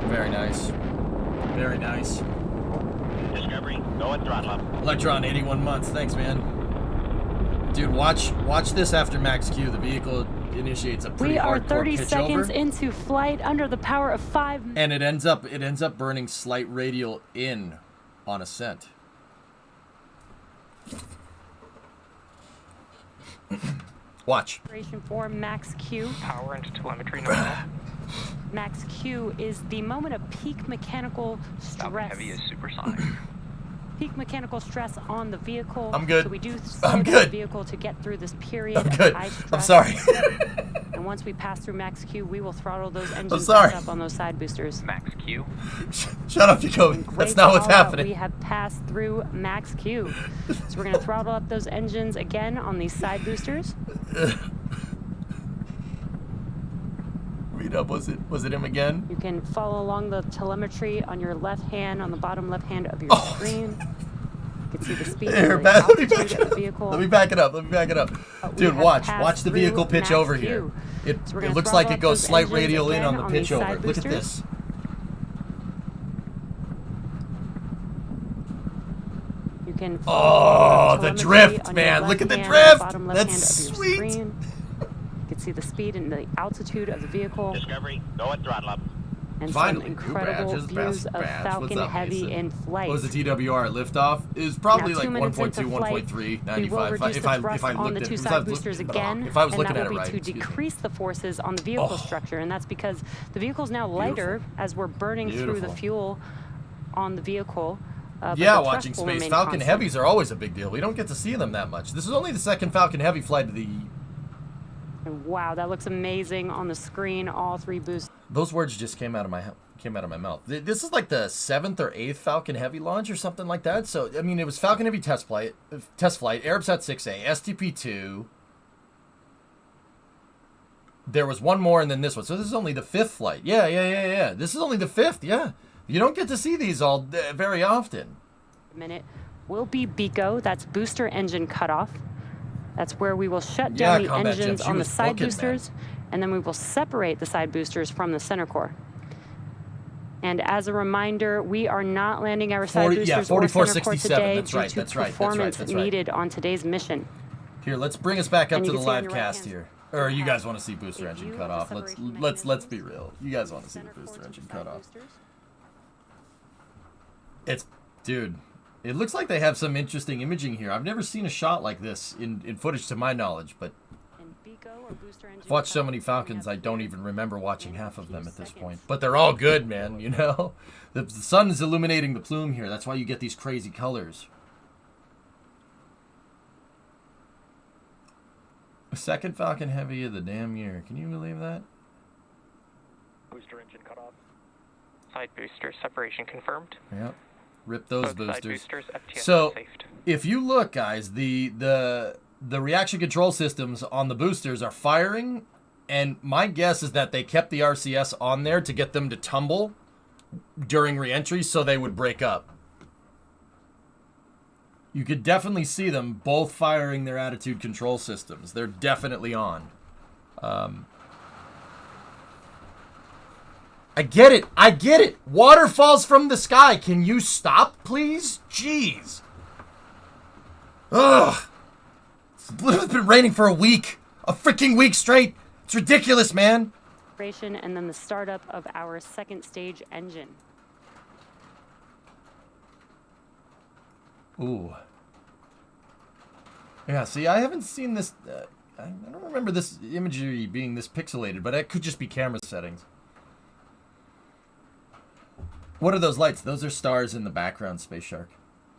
Very nice. Very nice. Discovery, go at throttle up. Electron, 81 months. Thanks, man. Dude, watch this after max Q. The vehicle initiates a pretty hardcore pitch over. We are 30 seconds into flight under the power of 5. And it ends up burning slight radial in on ascent. Watch. For max Q. Power into telemetry nominal. Max Q is the moment of peak mechanical stress. Falcon Heavy is supersonic. Peak mechanical stress on the vehicle. I'm good. So we do slow down the vehicle to get through this period I'm good. of high stress. I'm sorry. And once we pass through max Q, we will throttle those engines back up on those side boosters. Max Q. Shut up, Jacoby. That's not what's happening. We have passed through max Q. So we're going to throttle up those engines again on these side boosters. Read up. Was it him again? You can follow along the telemetry on your left hand, on the bottom left hand of your screen. You can see the speed of the vehicle. Let me back it up. Dude, watch the vehicle pitch over here. It looks like it goes slight radial in on the pitch over. Look at this. You can the drift, man. Look at the drift. That's sweet. You can see the speed and the altitude of the vehicle. Discovery, go at throttle up. And some incredible views of Falcon Heavy in flight. What was the TWR at liftoff? It was probably like 1.2, 1.3, 95. We will reduce the thrust on the 2 side boosters again, if I was looking and at that it will right, be to decrease the forces on the vehicle structure, and that's because the vehicle is now lighter as we're burning through the fuel on the vehicle. Yeah, watching space. Falcon Heavies are always a big deal. We don't get to see them that much. This is only the second Falcon Heavy flight of the... Wow, that looks amazing on the screen. All 3 boosts. Those words just came out of my mouth. This is like the 7th or 8th Falcon Heavy launch or something like that. So I mean, it was Falcon Heavy test flight, Arabsat-6A, STP-2. There was one more, and then this one. So this is only the 5th flight. Yeah. This is only the 5th. Yeah. You don't get to see these all very often. Minute will be BECO, that's booster engine cutoff. That's where we will shut down the engines on the side boosters, and then we will separate the side boosters from the center core. And as a reminder, we are not landing our side boosters or center core today due to performance needed on today's mission. Here, let's bring us back up to the live cast here. Or you guys want to see booster engine cutoff? Let's be real. You guys want to see the booster engine cutoff? Dude. It looks like they have some interesting imaging here. I've never seen a shot like this in footage to my knowledge, but I've watched so many Falcons, I don't even remember watching half of them at this point. But they're all good, man, you know? The sun is illuminating the plume here. That's why you get these crazy colors. A second Falcon Heavy of the damn year. Can you believe that? Booster engine cut off. Side booster separation confirmed. Yep. Rip those boosters. So, if you look, guys, the reaction control systems on the boosters are firing, and my guess is that they kept the RCS on there to get them to tumble during reentry so they would break up. You could definitely see them both firing their attitude control systems. They're definitely on. I get it. I get it. Water falls from the sky. Can you stop, please? Jeez. Ugh. It's been raining for a week. A freaking week straight. It's ridiculous, man. And then the startup of our second stage engine. Ooh. Yeah, see, I haven't seen this. I don't remember this imagery being this pixelated, but it could just be camera settings. What are those lights? Those are stars in the background, Space Shark.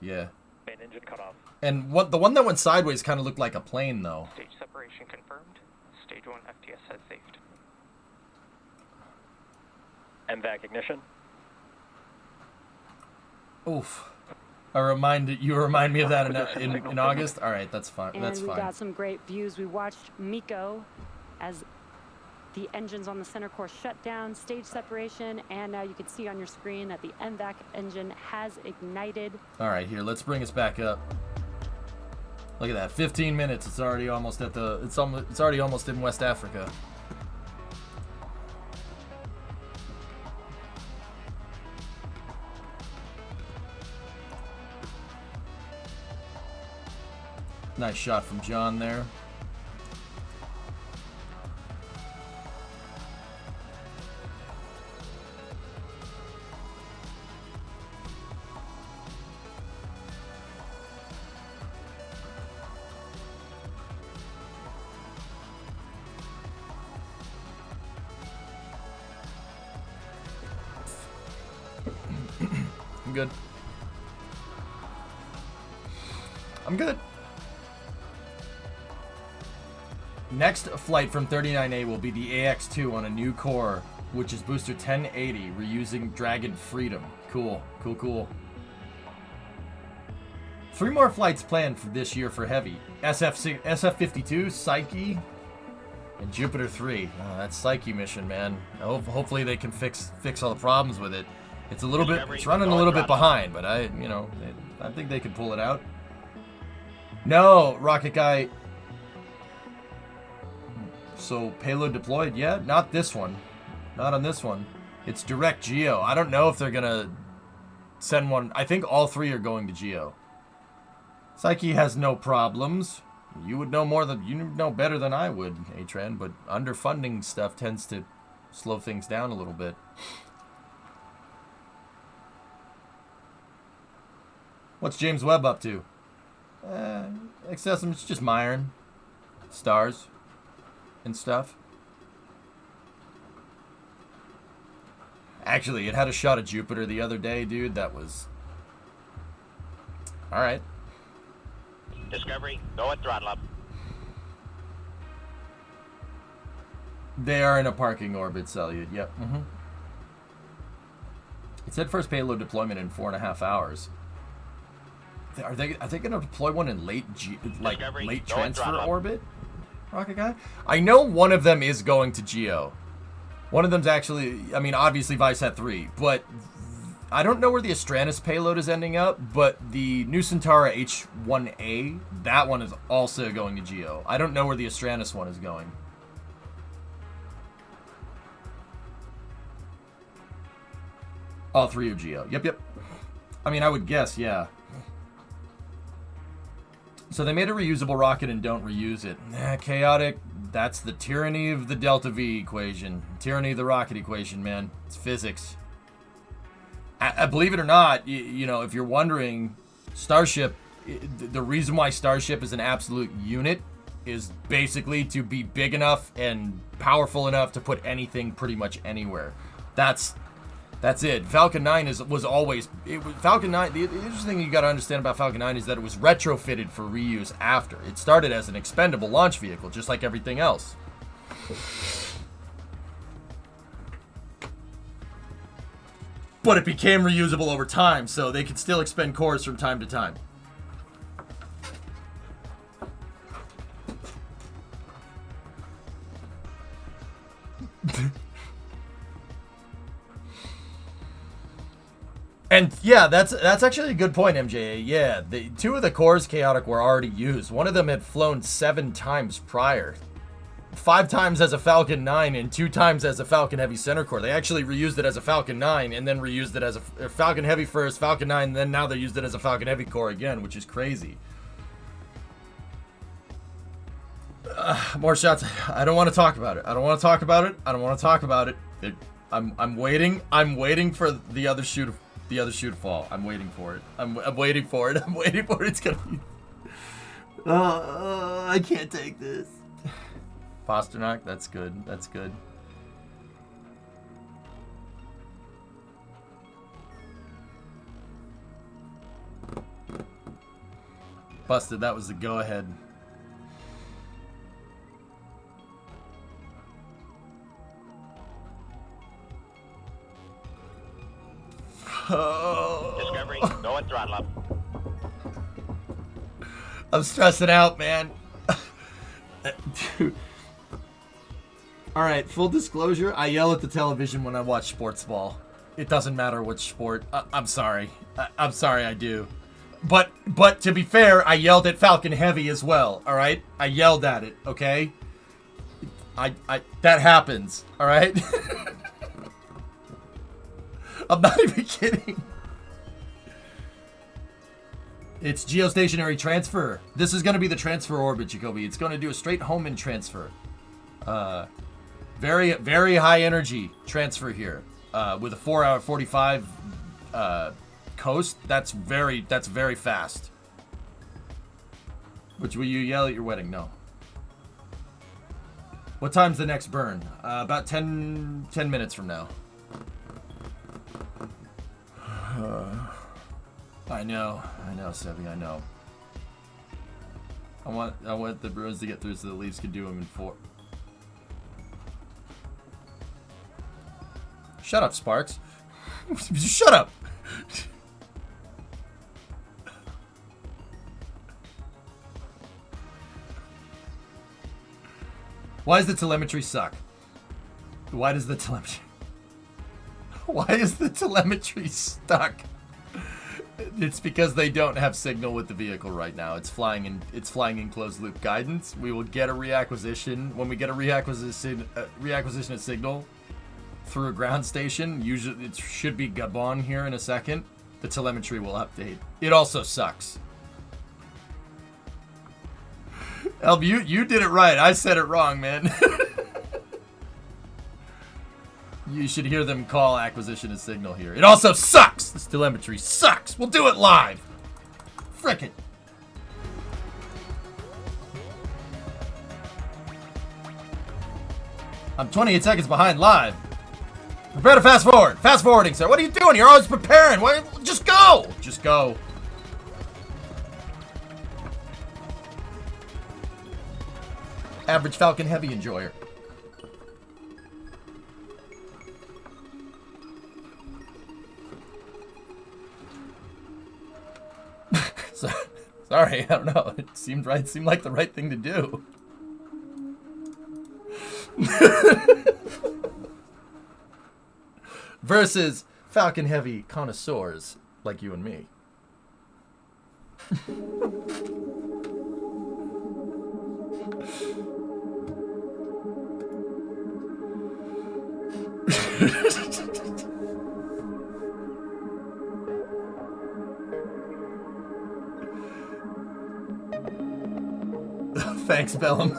Yeah. Main engine cut off. And the one that went sideways kind of looked like a plane, though. Stage separation confirmed. Stage 1 FTS has saved. MVAC ignition. Oof. You remind me of that in August? All right, that's fine. And we got some great views. We watched MECO as the engines on the center core shut down, stage separation, and now you can see on your screen that the MVAC engine has ignited. All right, here, let's bring us back up. Look at that, 15 minutes. It's already almost at the. It's already almost in West Africa. Nice shot from John there. I'm good. I'm good. Next flight from 39A will be the AX-2 on a new core, which is booster 1080, reusing Dragon Freedom. Cool, cool, cool. 3 more flights planned for this year for Heavy. SF-52, Psyche, and Jupiter 3. Oh, that Psyche mission, man. Hopefully they can fix all the problems with it. It's a little bit, it's running a little bit behind, but I think they can pull it out. No, Rocket Guy. So payload deployed? Yeah, not this one. Not on this one. It's direct geo. I don't know if they're gonna send one. I think all 3 are going to geo. Psyche has no problems. You would know better than I would, Atran, but underfunding stuff tends to slow things down a little bit. What's James Webb up to? It's just Myron. Stars. And stuff. Actually, it had a shot of Jupiter the other day, dude. That was... Alright. Discovery, go at throttle up. They are in a parking orbit, Salyut. Yep. It said first payload deployment in 4.5 hours. Are they going to deploy one in late transfer orbit? Rocket Guy? I know one of them is going to Geo. One of them's actually, I mean, obviously Viasat-3, but I don't know where the Astranus payload is ending up, but the New Centaur H-1A, that one is also going to Geo. I don't know where the Astranus one is going. All three are Geo. Yep. I mean, I would guess, yeah. So they made a reusable rocket and don't reuse it. Chaotic, that's the tyranny of the Delta V equation. Tyranny of the rocket equation, man. It's physics. Believe it or not, you know, if you're wondering, Starship, the reason why Starship is an absolute unit is basically to be big enough and powerful enough to put anything pretty much anywhere. That's it. Falcon 9 was always... Falcon 9, the interesting thing you got to understand about Falcon 9 is that it was retrofitted for reuse after. It started as an expendable launch vehicle, just like everything else. But it became reusable over time, so they could still expend cores from time to time. And yeah, that's actually a good point, MJA. Yeah, two of the cores Chaotic were already used. One of them had flown 7 times prior. 5 times as a Falcon 9 and 2 times as a Falcon Heavy center core. They actually reused it as a Falcon 9 and then reused it as a Falcon Heavy first, Falcon 9, and then now they used it as a Falcon Heavy core again, which is crazy. More shots. I don't want to talk about it. I don't want to talk about it. I'm waiting for the other shoe to fall. I'm waiting for it. I'm waiting for it. It's gonna be... I can't take this. Pasternak, that's good. Busted, that was the go-ahead. Discovery, go and throttle up. I'm stressing out, man. Dude. Alright, full disclosure, I yell at the television when I watch sports ball. It doesn't matter which sport. I'm sorry. I'm sorry, I do. But to be fair, I yelled at Falcon Heavy as well, alright? I yelled at it, okay? That happens, alright? I'm not even kidding. It's geostationary transfer. This is going to be the transfer orbit, Jacoby. It's going to do a straight Hohmann transfer. Very, very high energy transfer here. With a 4-hour 45 coast, that's very fast. Which will you yell at your wedding? No. What time's the next burn? About 10 minutes from now. I know, Sebi, I know. I want the Bruins to get through so the Leafs can do them in 4. Shut up, Sparks. Shut up. Why does the telemetry suck? Why does the telemetry... Why is the telemetry stuck? It's because they don't have signal with the vehicle right now. It's flying in closed loop guidance. We will get a reacquisition when we get a reacquisition of signal through a ground station. Usually it should be Gabon here in a second. The telemetry will update. It also sucks. Elb, you did it right. I said it wrong, man. You should hear them call acquisition of signal here. It also sucks! This telemetry sucks! We'll do it live! Frickin'. I'm 28 seconds behind live. Prepare to fast forward. Fast forwarding, sir. What are you doing? You're always preparing. Why? Just go! Just go. Average Falcon Heavy enjoyer. Sorry, I don't know. It seemed right. It seemed like the right thing to do. Versus Falcon Heavy connoisseurs like you and me. Thanks, Bellum.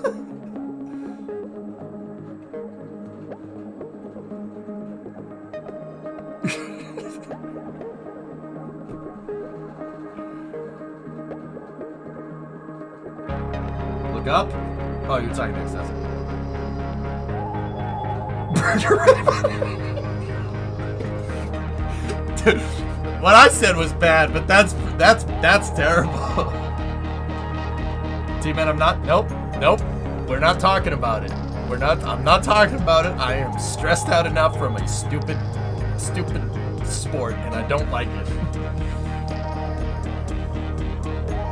Look up. Oh, you're talking next, that's it. Dude, what I said was bad, but that's terrible. T-Man, I'm not. Nope. We're not talking about it. I'm not talking about it. I am stressed out enough from a stupid sport, and I don't like it.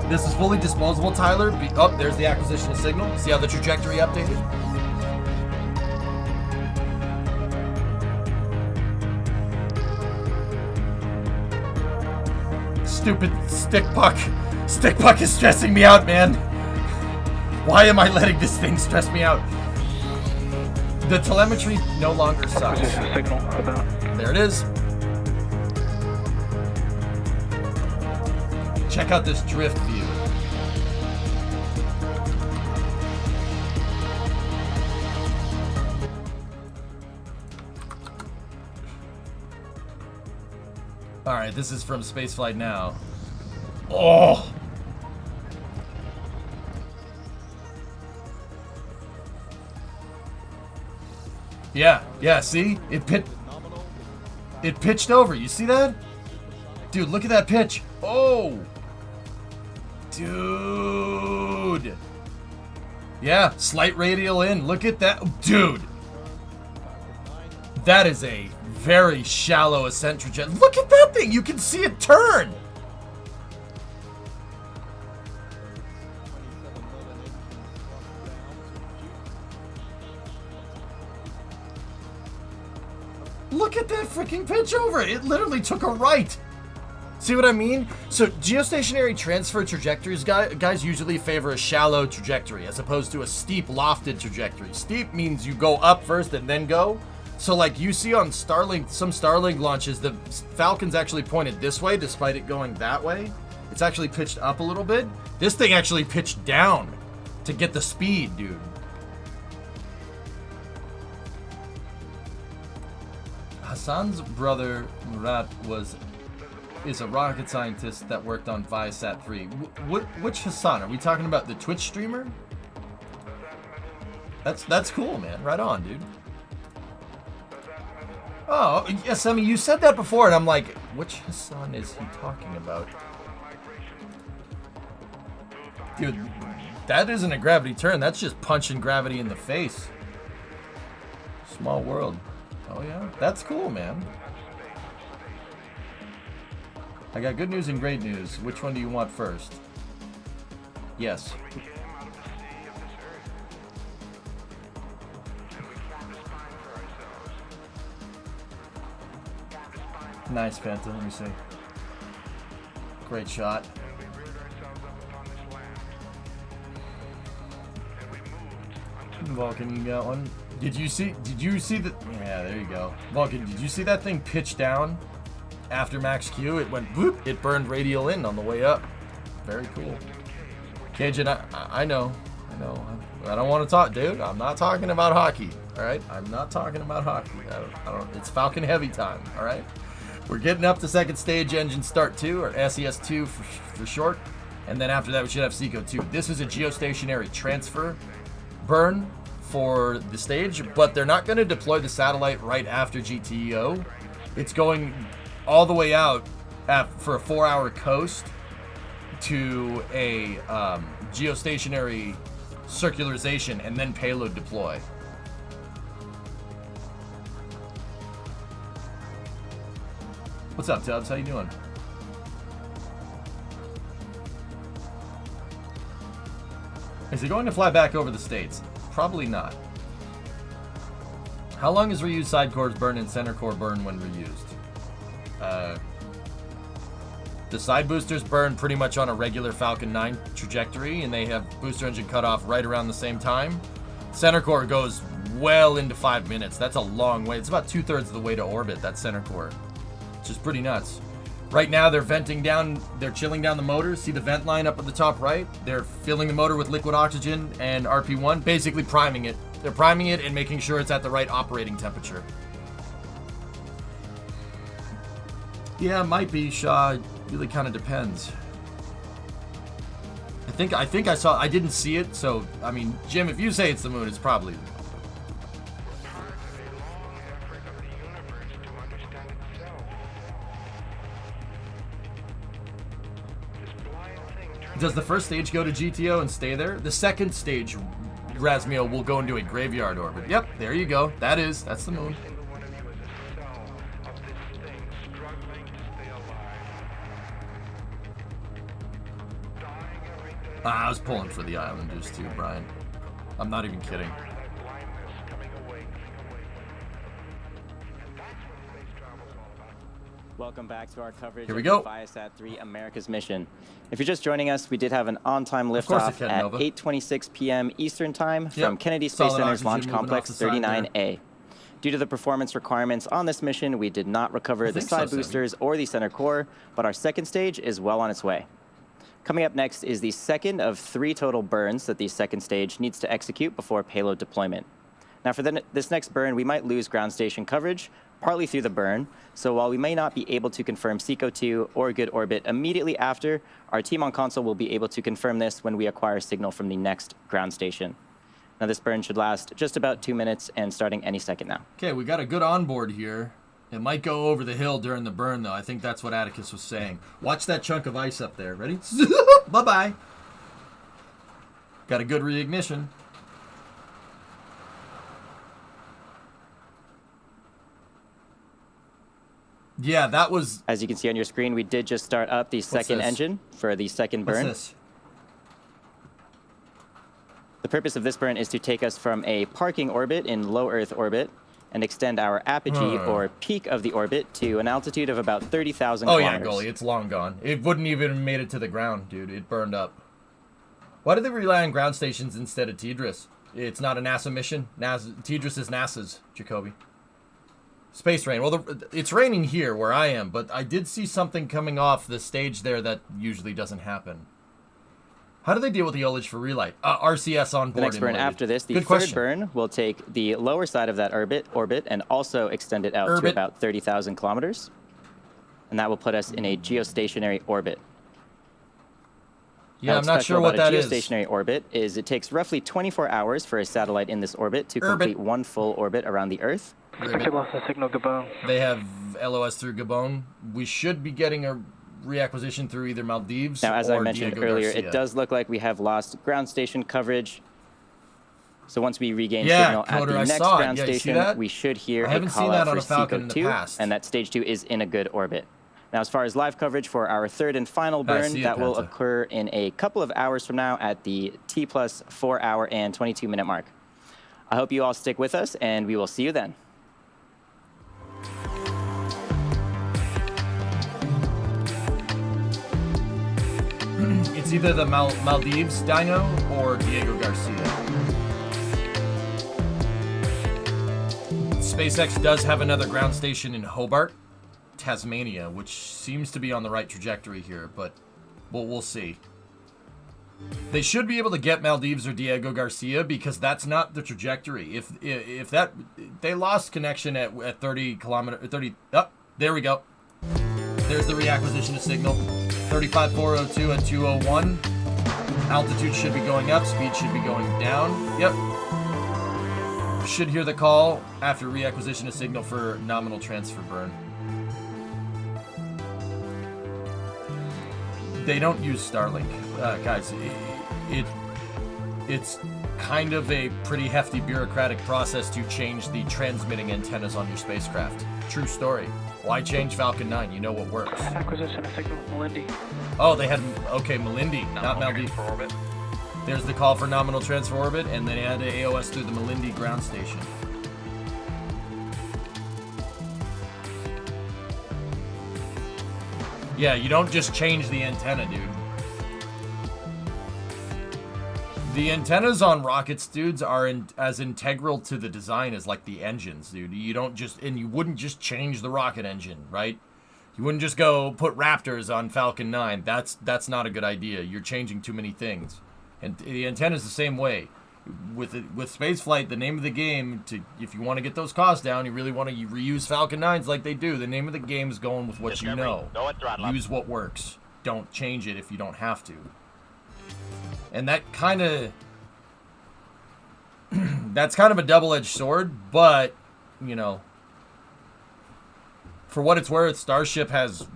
This is fully disposable, Tyler. Oh, there's the acquisition of signal. See how the trajectory updated? Stupid stick puck. Stick puck is stressing me out, man. Why am I letting this thing stress me out? The telemetry no longer sucks. Signal about. There it is. Check out this drift view. Alright, this is from Spaceflight Now. Oh! Yeah, see? It pitched over. You see that? Dude, look at that pitch. Oh! Dude! Yeah, slight radial in. Look at that. Dude! That is a very shallow ascent trajectory. Look at that thing! You can see it turn! Look at that freaking pitch over. It literally took a right. See what I mean? So geostationary transfer trajectories, guys usually favor a shallow trajectory as opposed to a steep lofted trajectory. Steep means you go up first and then go. So like you see on Starlink, some Starlink launches, the Falcon's actually pointed this way despite it going that way. It's actually pitched up a little bit. This thing actually pitched down to get the speed, dude. Hassan's brother Murat is a rocket scientist that worked on Viasat-3. Which Hassan? Are we talking about the Twitch streamer? That's cool, man. Right on, dude. Oh, yes, I mean, you said that before, and I'm like, which Hassan is he talking about? Dude, that isn't a gravity turn. That's just punching gravity in the face. Small world. Oh, yeah? That's cool, man. I got good news and great news. Which one do you want first? Yes. Nice, Panta. Let me see. Great shot. Vulcan, you got one. Did you see the... Yeah, there you go. Vulcan, did you see that thing pitch down after max Q? It went whoop. It burned radial in on the way up. Very cool. Cajun, I know. I don't want to talk, dude. I'm not talking about hockey. All right, I'm not talking about hockey. I don't. It's Falcon Heavy time. All right, we're getting up to second stage engine start 2 or SES2 for short, and then after that we should have SECO 2. This is a geostationary transfer burn for the stage, but they're not going to deploy the satellite right after GTEO. It's going all the way out for a 4-hour coast to a geostationary circularization and then payload deploy. What's up, Tubbs? How you doing? Is he going to fly back over the States? Probably not. How long is reused side cores burn and center core burn when reused? The side boosters burn pretty much on a regular Falcon 9 trajectory, and they have booster engine cutoff right around the same time. Center core goes well into 5 minutes. That's a long way. It's about 2/3 of the way to orbit, that center core, which is pretty nuts. Right now, they're venting down, they're chilling down the motor. See the vent line up at the top right? They're filling the motor with liquid oxygen and RP1, basically priming it. They're priming it and making sure it's at the right operating temperature. Yeah, it might be, Shaw. It really kind of depends. I think I saw, I didn't see it, so, I mean, Jim, if you say it's the moon, it's probably the moon. Does the first stage go to GTO and stay there? The second stage, Razmio, will go into a graveyard orbit. Yep, there you go. That's the moon. I was pulling for the Islanders too, Brian. I'm not even kidding. Welcome back to our coverage Here we go. of the Viasat-3 America's mission. If you're just joining us, we did have an on-time liftoff at 8:26 p.m. Eastern Time from Kennedy Space Center's Launch Complex 39A. Due to the performance requirements on this mission, we did not recover the side boosters or the center core, but our second stage is well on its way. Coming up next is the second of 3 total burns that the second stage needs to execute before payload deployment. Now for this next burn, we might lose ground station coverage, partly through the burn, so while we may not be able to confirm SECO-2 or good orbit immediately after, our team on console will be able to confirm this when we acquire signal from the next ground station. Now this burn should last just about 2 minutes and starting any second now. Okay, we got a good onboard here. It might go over the hill during the burn, though. I think that's what Atticus was saying. Watch that chunk of ice up there. Ready? Bye-bye. Got a good reignition. Yeah, that was... As you can see on your screen, we did just start up the second engine for the second burn. What's this? The purpose of this burn is to take us from a parking orbit in low Earth orbit and extend our apogee, or peak of the orbit, to an altitude of about 30,000 kilometers. Oh yeah, Goalie, it's long gone. It wouldn't even have made it to the ground, dude. It burned up. Why do they rely on ground stations instead of TDRS? It's not a NASA mission. TDRS is NASA's, Jacoby. Space rain. Well, it's raining here where I am, but I did see something coming off the stage there that usually doesn't happen. How do they deal with the ullage for relight? RCS on board. The next burn after this, the third burn, will take the lower side of that orbit and also extend it out to about 30,000 kilometers. And that will put us in a geostationary orbit. Yeah, I'm not sure what that is. A geostationary orbit is it takes roughly 24 hours for a satellite in this orbit to complete one full orbit around the Earth. Expected loss of signal, Gabon. They have LOS through Gabon. We should be getting a reacquisition through either Maldives or Now, as I mentioned Diego earlier, Garcia. it does look like we have lost ground station coverage. So once we regain signal at the next ground station, we should hear a call out for SECO-2, and that stage 2 is in a good orbit. Now, as far as live coverage for our third and final burn, that will occur in a couple of hours from now at the T+4 hour and 22-minute mark. I hope you all stick with us, and we will see you then. It's either the Maldives Dino or Diego Garcia. SpaceX does have another ground station in Hobart, Tasmania, which seems to be on the right trajectory here, but we'll see. They should be able to get Maldives or Diego Garcia because that's not the trajectory. If that they lost connection at 30 kilometer 30. Oh, there we go. There's the reacquisition of signal. 35,402 at 201. Altitude should be going up. Speed should be going down. Yep. Should hear the call after reacquisition of signal for nominal transfer burn. They don't use Starlink, guys. It's kind of a pretty hefty bureaucratic process to change the transmitting antennas on your spacecraft. True story. Why change Falcon 9? You know what works. Acquisition of signal, Malindi. Oh, they had, okay, Malindi, not Maldives. There's the call for nominal transfer orbit, and then they had the AOS through the Malindi ground station. Yeah, you don't just change the antenna, dude. The antennas on rockets, dudes, are as integral to the design as, like, the engines, dude. You don't just... And you wouldn't just change the rocket engine, right? You wouldn't just go put Raptors on Falcon 9. That's not a good idea. You're changing too many things. And the antenna's the same way. With spaceflight, the name of the game, if you want to get those costs down, you really want to reuse Falcon 9s like they do. The name of the game is going with what you know. Use what works. Don't change it if you don't have to. And that kind of... that's kind of a double-edged sword, but, you know... For what it's worth, Starship has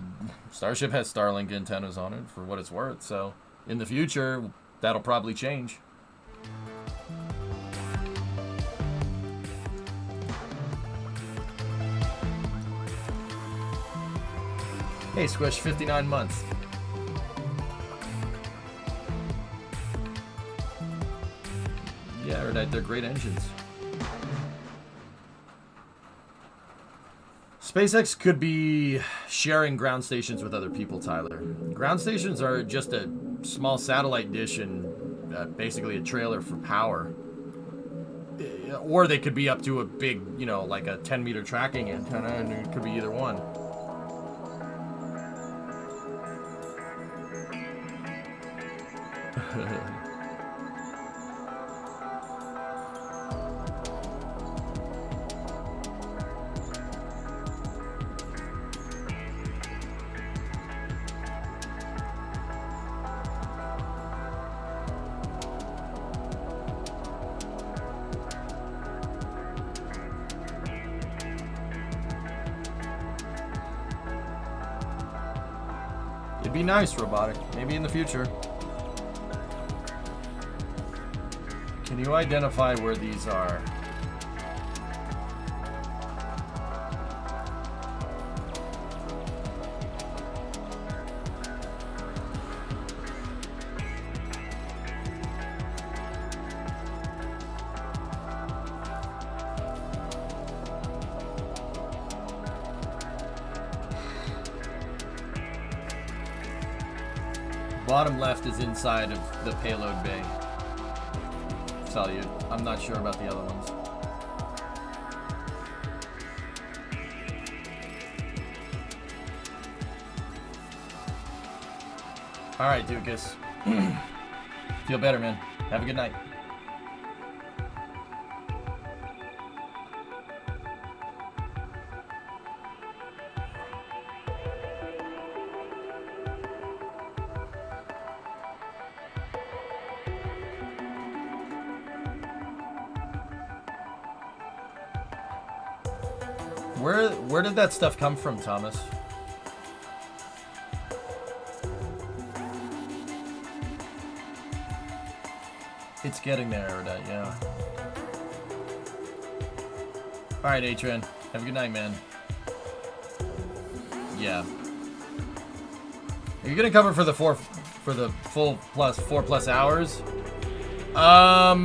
Starlink antennas on it, for what it's worth. So, in the future, that'll probably change. Hey, Squish, 59 months. Yeah, they're great engines. SpaceX could be sharing ground stations with other people, Tyler. Ground stations are just a small satellite dish and basically a trailer for power. Or they could be up to a big, you know, like a 10-meter tracking antenna, and it could be either one. It'd be nice, robotic. Maybe in the future. Can you identify where these are? Bottom left is inside of the payload bay. Salute. I'm not sure about the other ones. Alright, Dukas. Feel better, man. Have a good night. Where did that stuff come from, Thomas? It's getting there, Erudite, yeah. Alright, Atron. Have a good night, man. Yeah. Are you gonna cover for the full plus 4+ hours? I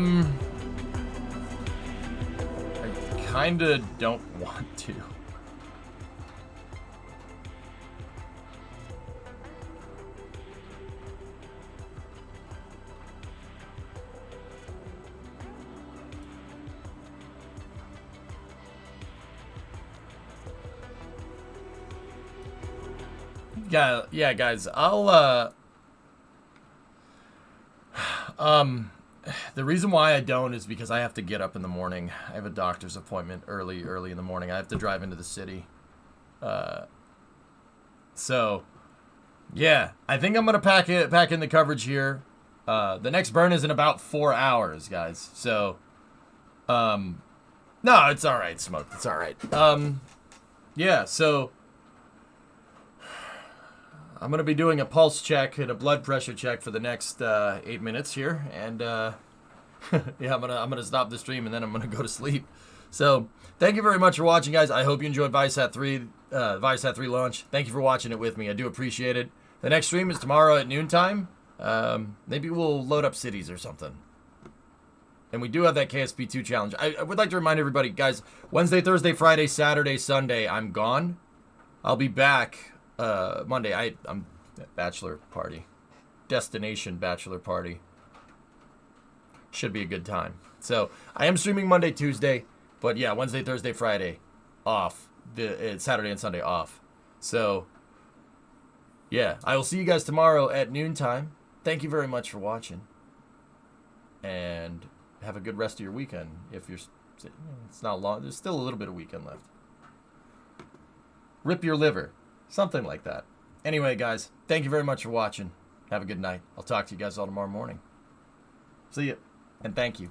kinda don't want to. Yeah, guys, I'll, the reason why I don't is because I have to get up in the morning. I have a doctor's appointment early in the morning. I have to drive into the city. So, yeah, I think I'm going to pack in the coverage here. The next burn is in about 4 hours, guys. So, no, it's all right, Smoke. It's all right. Yeah, so I'm going to be doing a pulse check and a blood pressure check for the next 8 minutes here. And, yeah, I'm gonna stop the stream and then I'm going to go to sleep. So, thank you very much for watching, guys. I hope you enjoyed Viasat-3 launch. Thank you for watching it with me. I do appreciate it. The next stream is tomorrow at noontime. Maybe we'll load up cities or something. And we do have that KSP2 challenge. I would like to remind everybody, guys, Wednesday, Thursday, Friday, Saturday, Sunday, I'm gone. I'll be back Monday, I'm at bachelor party. Destination bachelor party. Should be a good time. So, I am streaming Monday, Tuesday. But yeah, Wednesday, Thursday, Friday, off. Saturday and Sunday, off. So, yeah, I will see you guys tomorrow at noontime. Thank you very much for watching. And have a good rest of your weekend. If you're, it's not long. There's still a little bit of weekend left. Rip your liver. Something like that. Anyway, guys, thank you very much for watching. Have a good night. I'll talk to you guys all tomorrow morning. See ya. And thank you.